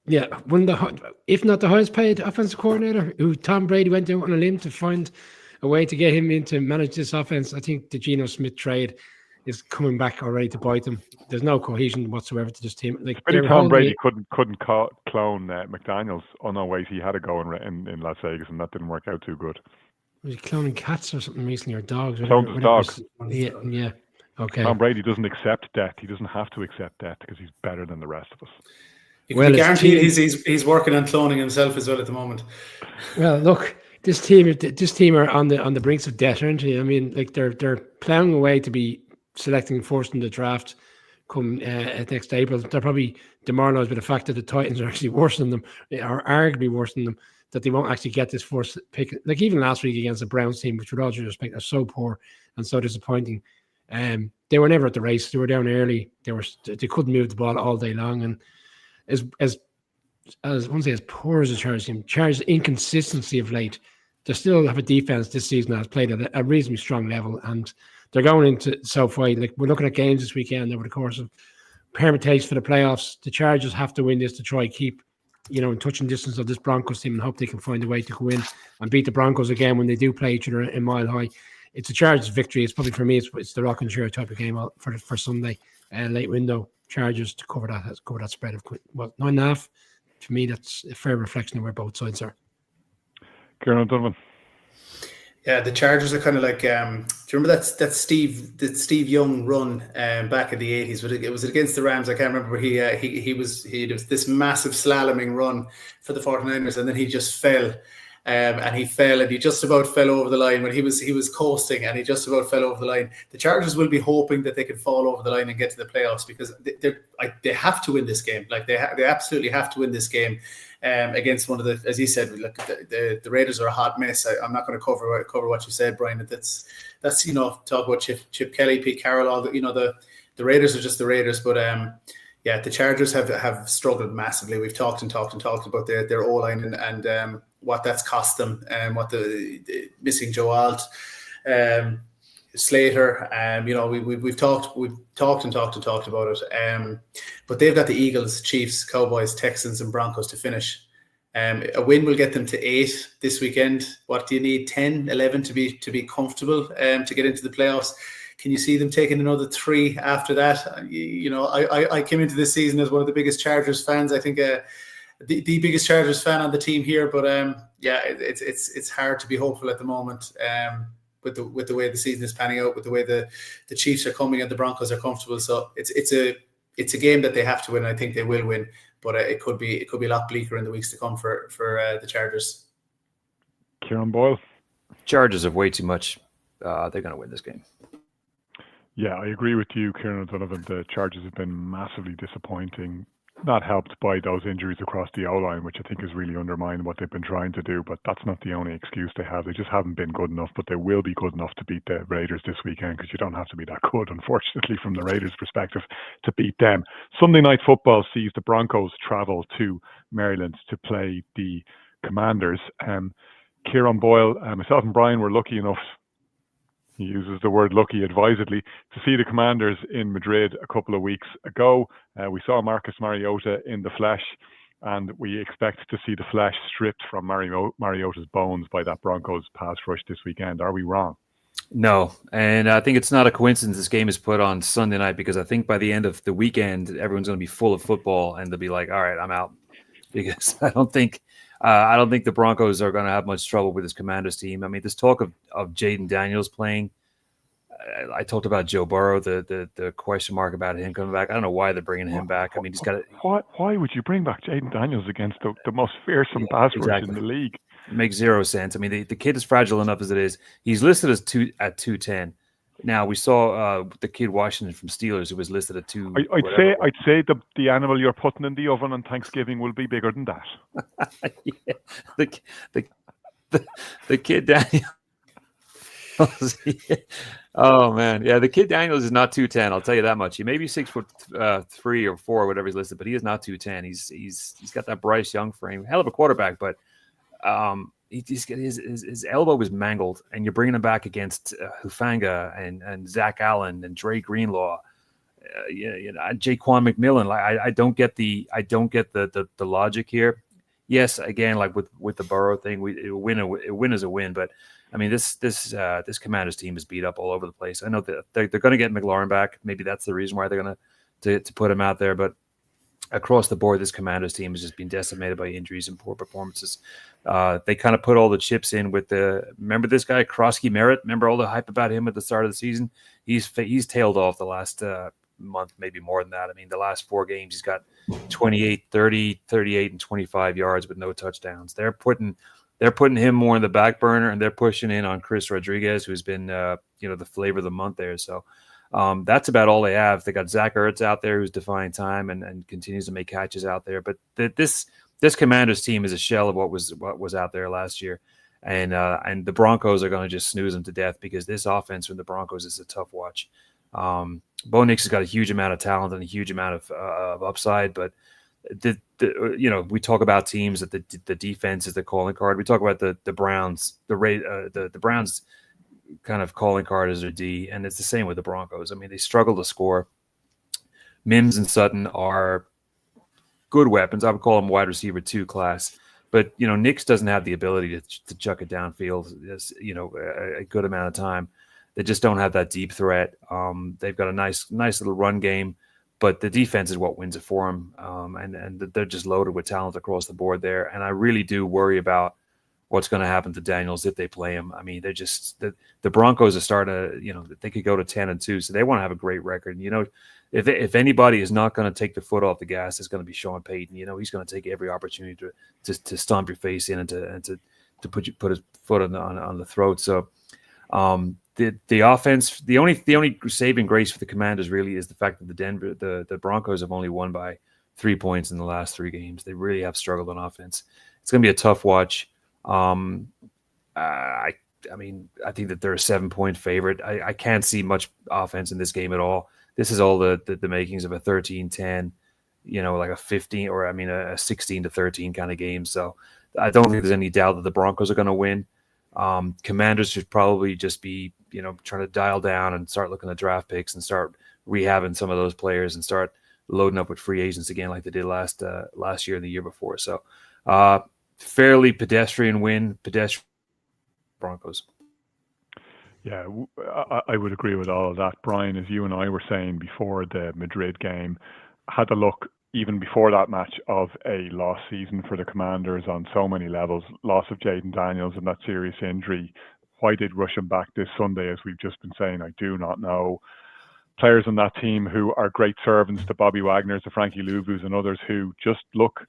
Speaker 3: Yeah. One of the, if not the highest paid offensive coordinator, who Tom Brady went out on a limb to find a way to get him in to manage this offense. I think the Geno Smith trade is coming back already to bite them. There's no cohesion whatsoever to this team. Like
Speaker 1: Tom Brady couldn't clone McDaniels. Oh no, wait, he had a go in Las Vegas, and that didn't work out too good.
Speaker 3: Was he cloning cats or something recently, or dogs?
Speaker 1: Cloned his dog.
Speaker 3: Yeah. Okay.
Speaker 1: Tom Brady doesn't accept debt. He doesn't have to accept debt because he's better than the rest of us.
Speaker 2: You can guarantee he's working on cloning himself as well at the moment.
Speaker 3: Well, look, this team are on the brinks of death, aren't they? I mean, like they're plowing away to be selecting first in the draft come next April. They're probably demoralised by the fact that the Titans are actually worse than them, or arguably worse than them, that they won't actually get this first pick. Like even last week against the Browns team, which with all due respect are so poor and so disappointing. They were never at the race. They were down early. They couldn't move the ball all day long. And as I won't say as poor as the Chargers team, Chargers inconsistency of late, they still have a defense this season that has played at a reasonably strong level, and they're going into SoFi. Like we're looking at games this weekend over the course of permutation for the playoffs. The Chargers have to win this to try keep, in touching distance of this Broncos team and hope they can find a way to go in and beat the Broncos again when they do play each other in Mile High. It's a Chargers victory. It's probably for me. It's the rock and chair type of game for Sunday, late window. Chargers to cover that spread of 9.5. To me, that's a fair reflection of where both sides are.
Speaker 1: Kieran O'Donovan.
Speaker 2: Yeah, the Chargers are kind of like. Do you remember that Steve Young run back in the 80s? But it was against the Rams. I can't remember. Where he was this massive slaloming run for the 49ers, and then he just fell. And he fell, and he just about fell over the line when he was coasting, and he just about fell over the line. The Chargers will be hoping that they can fall over the line and get to the playoffs because they have to win this game. Like they absolutely have to win this game against one of the, as you said, look, the Raiders are a hot mess. I'm not going to cover what you said, Brian. That's talk about Chip Kelly, Pete Carroll, all the Raiders are just the Raiders, but yeah, the Chargers have struggled massively. We've talked about their O-line and what that's cost them, and what the missing Joe Alt, Slater. We've talked about it. But they've got the Eagles, Chiefs, Cowboys, Texans, and Broncos to finish. A win will get them to 8 this weekend. What do you need? 10, 11 to be comfortable to get into the playoffs. Can you see them taking another 3 after that? You know, I came into this season as one of the biggest Chargers fans. I think the biggest Chargers fan on the team here, but yeah, it's hard to be hopeful at the moment. With the way the season is panning out, with the way the Chiefs are coming and the Broncos are comfortable, so it's a game that they have to win. I think they will win, but it could be a lot bleaker in the weeks to come for the Chargers.
Speaker 1: Kieran Boyle.
Speaker 4: Chargers have way too much. They're going to win this game.
Speaker 1: Yeah, I agree with you, Kieran O'Donovan. The Chargers have been massively disappointing. Not helped by those injuries across the O-line, which I think has really undermined what they've been trying to do. But that's not the only excuse they have. They just haven't been good enough, but they will be good enough to beat the Raiders this weekend, because you don't have to be that good, unfortunately, from the Raiders' perspective, to beat them. Sunday Night Football sees the Broncos travel to Maryland to play the Commanders. Kieran Boyle, myself and Brian were lucky enough, he uses the word lucky advisedly, to see the Commanders in Madrid a couple of weeks ago. We saw Marcus Mariota in the flesh, and we expect to see the flesh stripped from Mariota's bones by that Broncos pass rush this weekend. Are we wrong?
Speaker 4: No, and I think it's not a coincidence this game is put on Sunday night, because I think by the end of the weekend, everyone's going to be full of football, and they'll be like, all right, I'm out. Because I don't think the Broncos are going to have much trouble with this Commanders team. I mean, this talk of Jaden Daniels playing, I talked about Joe Burrow, the question mark about him coming back. I don't know why they're bringing him back. I mean, he's got to.
Speaker 1: Why would you bring back Jaden Daniels against the most fearsome pass rush in the league?
Speaker 4: It makes zero sense. I mean, the kid is fragile enough as it is. He's listed as at 210. Now we saw the kid Washington from Steelers, who was listed at 2.
Speaker 1: I'd say the animal you're putting in the oven on Thanksgiving will be bigger than that.
Speaker 4: Yeah. The kid Daniels. Oh man, yeah, the kid Daniels is not 210. I'll tell you that much. He may be 6'3" or 4", whatever he's listed, but he is not 210. He's got that Bryce Young frame, hell of a quarterback, but his elbow was mangled, and you're bringing him back against Hufanga and Zach Allen and Dre Greenlaw, Jaquan McMillan. Like I don't get the logic here. Yes, again, like with the Burrow thing, a win is a win, but I mean this Commanders team is beat up all over the place. I know that they're going to get McLaurin back. Maybe that's the reason why they're going to put him out there, but across the board, this Commanders team has just been decimated by injuries and poor performances. They kind of put all the chips in with remember this guy, Krosky Merritt? Remember all the hype about him at the start of the season? He's tailed off the last month, maybe more than that. I mean, the last 4 games, he's got 28, 30, 38, and 25 yards with no touchdowns. They're putting him more in the back burner, and they're pushing in on Chris Rodriguez, who's been the flavor of the month there. So that's about all they have. They got Zach Ertz out there, who's defying time and continues to make catches out there. But this Commanders team is a shell of what was out there last year, and the Broncos are going to just snooze them to death, because this offense from the Broncos is a tough watch. Bo Nix has got a huge amount of talent and a huge amount of upside, but we talk about teams that the defense is the calling card. We talk about the Browns, the Browns kind of calling card is their D, and it's the same with the Broncos. I mean, they struggle to score. Mims and Sutton are good weapons. I would call them wide receiver 2 class, but Nix doesn't have the ability to chuck it downfield a good amount of time. They just don't have that deep threat. They've got a nice little run game, but the defense is what wins it for them. And they're just loaded with talent across the board there. And I really do worry about what's going to happen to Daniels if they play him. I mean, they're just the Broncos are starting to, they could go to 10-2, so they want to have a great record. If anybody is not going to take the foot off the gas, it's going to be Sean Payton. He's going to take every opportunity to stomp your face in and to put his foot on the throat. So the offense, the only saving grace for the Commanders really is the fact that the Broncos have only won by 3 points in the last 3 games. They really have struggled on offense. It's going to be a tough watch. I think that they're a 7-point favorite. I can't see much offense in this game at all. This is all the makings of a 13-10, like a 15 or a 16-13 kind of game. So I don't think there's any doubt that the Broncos are going to win. Commanders should probably just be, trying to dial down and start looking at draft picks and start rehabbing some of those players and start loading up with free agents again, like they did last year and the year before. So fairly pedestrian win, Broncos.
Speaker 1: Yeah, I would agree with all of that. Brian, as you and I were saying before the Madrid game, had a look even before that match of a lost season for the Commanders on so many levels. Loss of Jayden Daniels and that serious injury. Why did rush him back this Sunday, as we've just been saying? I do not know. Players on that team who are great servants to Bobby Wagner, to Frankie Louvu's and others who just look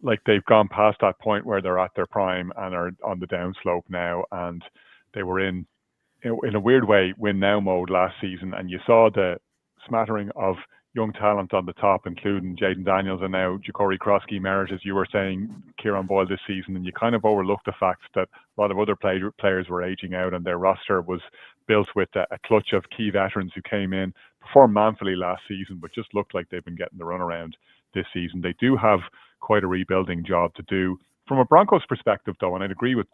Speaker 1: like they've gone past that point where they're at their prime and are on the downslope now. And they were in a weird way, win now mode last season, and you saw the smattering of young talent on the top, including Jayden Daniels and now Jacory Krosky Merritt, as you were saying, Kieran Boyle this season, and you kind of overlooked the fact that a lot of other players were aging out, and their roster was built with a clutch of key veterans who came in, performed manfully last season, but just looked like they've been getting the runaround this season. They do have quite a rebuilding job to do. From a Broncos perspective, though, and I'd agree with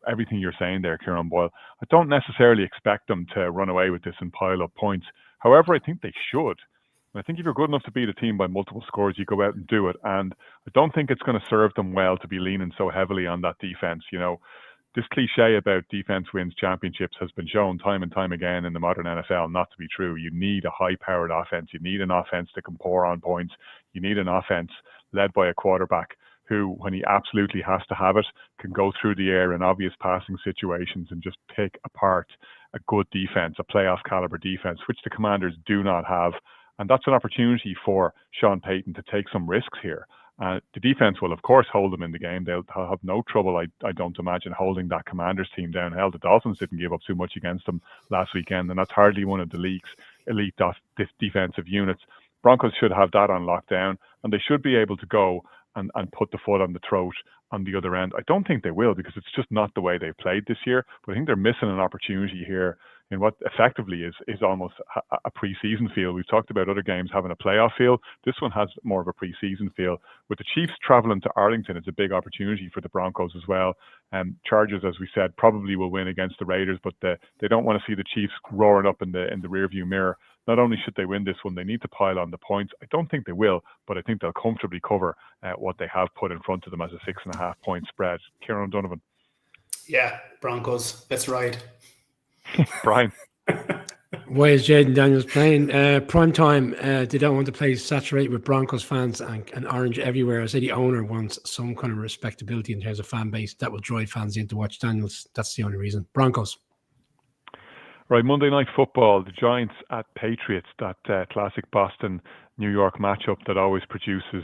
Speaker 1: everything you're saying there, Kieran Boyle, I don't necessarily expect them to run away with this and pile up points. However, I think they should. I think if you're good enough to beat a team by multiple scores, you go out and do it. And I don't think it's going to serve them well to be leaning so heavily on that defense. You know, this cliche about defense wins championships has been shown time and time again in the modern NFL not to be true. You need a high-powered offense. You need an offense that can pour on points. You need an offense led by a quarterback who, when he absolutely has to have it, can go through the air in obvious passing situations and just pick apart a good defense, a playoff caliber defense, which the Commanders do not have. And that's an opportunity for Sean Payton to take some risks here. The defense will, of course, hold them in the game. They'll have no trouble, I don't imagine, holding that Commanders team down. Hell, the Dolphins didn't give up too much against them last weekend, and that's hardly one of the league's elite defensive units. Broncos should have that on lockdown, and they should be able to go and put the foot on the throat on the other end. I don't think they will, because it's just not the way they've played this year. But I think they're missing an opportunity here in what effectively is almost a preseason feel. We've talked about other games having a playoff feel. This one has more of a preseason feel. With the Chiefs traveling to Arlington, it's a big opportunity for the Broncos as well. Chargers, as we said, probably will win against the Raiders, but they don't want to see the Chiefs roaring up in the rearview mirror. Not only should they win this one, they need to pile on the points. I don't think they will, but I think they'll comfortably cover what they have put in front of them as a 6.5 point spread. Kieran Donovan.
Speaker 2: Yeah, Broncos. Let's ride.
Speaker 1: Brian.
Speaker 3: Why is Jayden Daniels playing? Prime time, they don't want the place saturated with Broncos fans and orange everywhere. I say the owner wants some kind of respectability in terms of fan base that will drive fans in to watch Daniels. That's the only reason. Broncos.
Speaker 1: Right, Monday Night Football, the Giants at Patriots, that classic Boston-New York matchup that always produces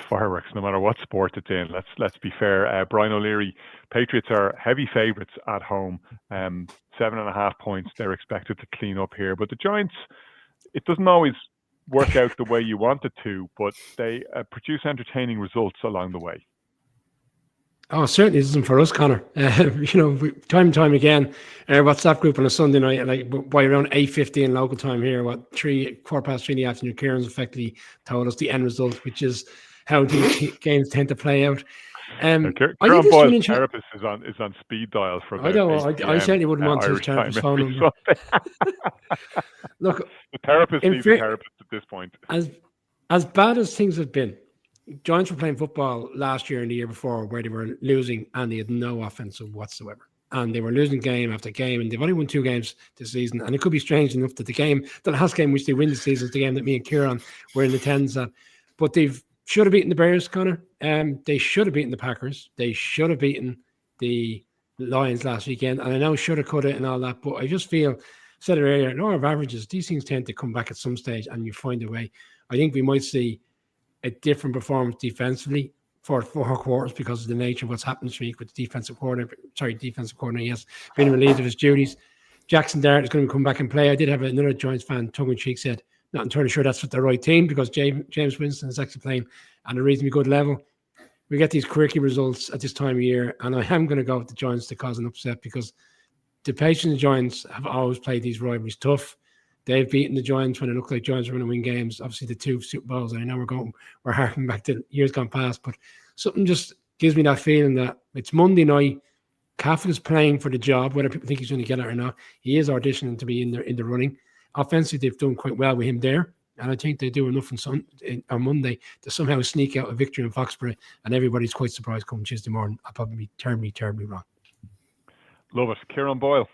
Speaker 1: fireworks, no matter what sport it's in. Let's be fair. Brian O'Leary, Patriots are heavy favourites at home. 7.5 points they're expected to clean up here. But the Giants, it doesn't always work out the way you want it to, but they produce entertaining results along the way.
Speaker 3: Oh, certainly isn't for us, Connor. Time and time again, WhatsApp group on a Sunday night, like by around 8:15 local time here, 3:15 in the afternoon, Kieran's effectively told us the end result, which is how these games tend to play out.
Speaker 1: Kieran Boyle's therapist is on speed dial for.
Speaker 3: I know. I certainly wouldn't want his therapist's phone number. Look,
Speaker 1: the therapist needs a therapist at this point.
Speaker 3: As bad as things have been, Giants were playing football last year and the year before where they were losing and they had no offense whatsoever. And they were losing game after game, and they've only won 2 games this season. And it could be strange enough that the last game which they win this season is the game that me and Kieran were in the tens at. But they should have beaten the Bears, Connor. They should have beaten the Packers. They should have beaten the Lions last weekend. And I know shoulda, coulda and all that, but I just feel, said it earlier, law of averages, these things tend to come back at some stage and you find a way. I think we might see a different performance defensively for 4 quarters because of the nature of what's happened this week with the defensive coordinator. Yes, been relieved of his duties. Jackson Dart is going to come back and play. I did have another Giants fan, tongue-in-cheek, said, not entirely sure that's the right team because James Winston is actually playing at a reasonably good level. We get these quirky results at this time of year, and I am going to go with the Giants to cause an upset because the Patriots and the Giants have always played these rivalries tough. They've beaten the Giants when it looked like Giants were going to win games. Obviously, the 2 Super Bowls. I know we're harking back to years gone past, but something just gives me that feeling that it's Monday night. Kafka's playing for the job, whether people think he's going to get it or not. He is auditioning to be in the running. Offensively, they've done quite well with him there, and I think they do enough on Monday to somehow sneak out a victory in Foxborough, and everybody's quite surprised come Tuesday morning. I'll probably be terribly, terribly wrong.
Speaker 1: Love it. Kieran Boyle.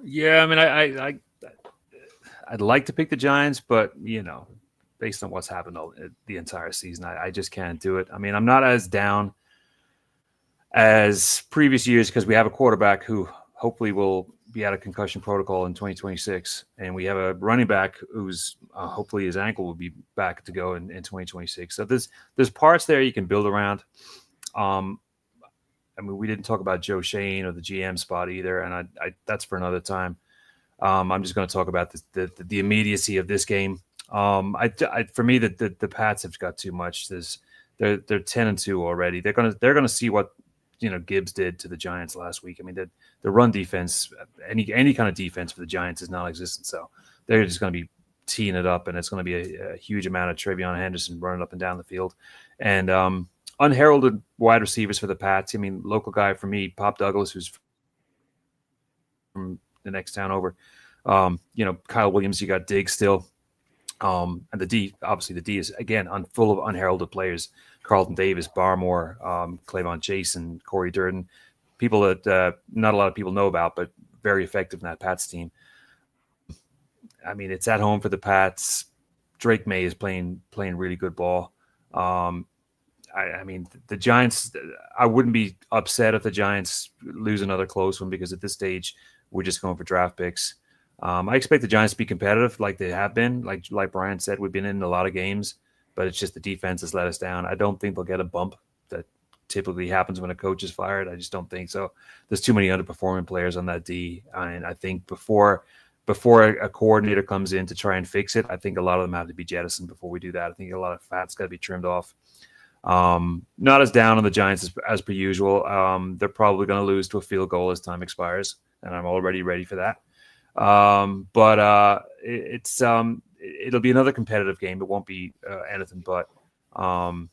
Speaker 4: Yeah, I mean, I'd like to pick the Giants, but based on what's happened the entire season, I just can't do it. I mean, I'm not as down as previous years because we have a quarterback who hopefully will be out of concussion protocol in 2026, and we have a running back who's hopefully his ankle will be back to go in 2026. So there's parts there you can build around. I mean, we didn't talk about Joe Shane or the GM spot either, and I that's for another time. I'm just going to talk about the immediacy of this game. For me, the Pats have got too much. They're 10-2 already. They're gonna see what Gibbs did to the Giants last week. I mean, the run defense, any kind of defense for the Giants is non-existent. So they're just going to be teeing it up, and it's going to be a huge amount of Travion Henderson running up and down the field, and unheralded wide receivers for the Pats. I mean, local guy for me, Pop Douglas, who's from the next town over. Kyle Williams, you got Diggs still. And the D is again full of unheralded players: Carlton Davis, Barmore, Clavon Jason, Corey Durden, people that not a lot of people know about, but very effective in that Pats team. I mean, it's at home for the Pats. Drake May is playing really good ball. I mean, the Giants. I wouldn't be upset if the Giants lose another close one because at this stage we're just going for draft picks. I expect the Giants to be competitive like they have been. Like Brian said, we've been in a lot of games, but it's just the defense has let us down. I don't think they'll get a bump that typically happens when a coach is fired. I just don't think so. There's too many underperforming players on that D. And I think before a coordinator comes in to try and fix it, I think a lot of them have to be jettisoned before we do that. I think a lot of fat's got to be trimmed off. Not as down on the Giants as per usual. They're probably going to lose to a field goal as time expires, and I'm already ready for that. But it'll be another competitive game. It won't be anything but. I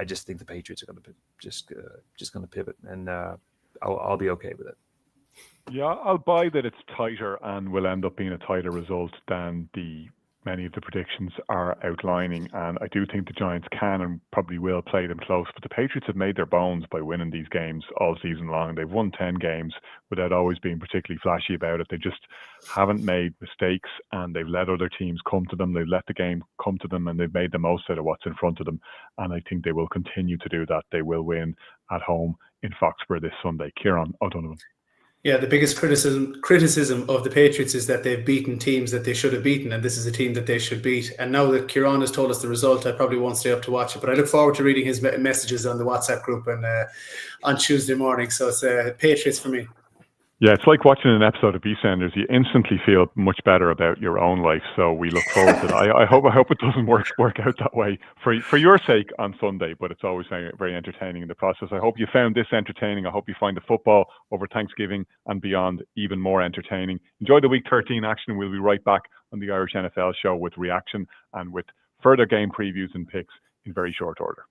Speaker 4: just think the Patriots are going to just going to pivot, and I'll be okay with it.
Speaker 1: Yeah, I'll buy that it's tighter and will end up being a tighter result than many of the predictions are outlining. And I do think the Giants can and probably will play them close. But the Patriots have made their bones by winning these games all season long. They've won 10 games without always being particularly flashy about it. They just haven't made mistakes, and they've let other teams come to them. They've let the game come to them, and they've made the most out of what's in front of them. And I think they will continue to do that. They will win at home in Foxborough this Sunday. Kieran O'Donovan.
Speaker 2: Yeah, the biggest criticism of the Patriots is that they've beaten teams that they should have beaten, and this is a team that they should beat. And now that Kieran has told us the result, I probably won't stay up to watch it, but I look forward to reading his messages on the WhatsApp group and on Tuesday morning. So it's Patriots for me.
Speaker 1: Yeah, it's like watching an episode of EastEnders. You instantly feel much better about your own life. So we look forward to that. I hope it doesn't work out that way for your sake on Sunday, but it's always very, very entertaining in the process. I hope you found this entertaining. I hope you find the football over Thanksgiving and beyond even more entertaining. Enjoy the Week 13 action. We'll be right back on the Irish NFL Show with reaction and with further game previews and picks in very short order.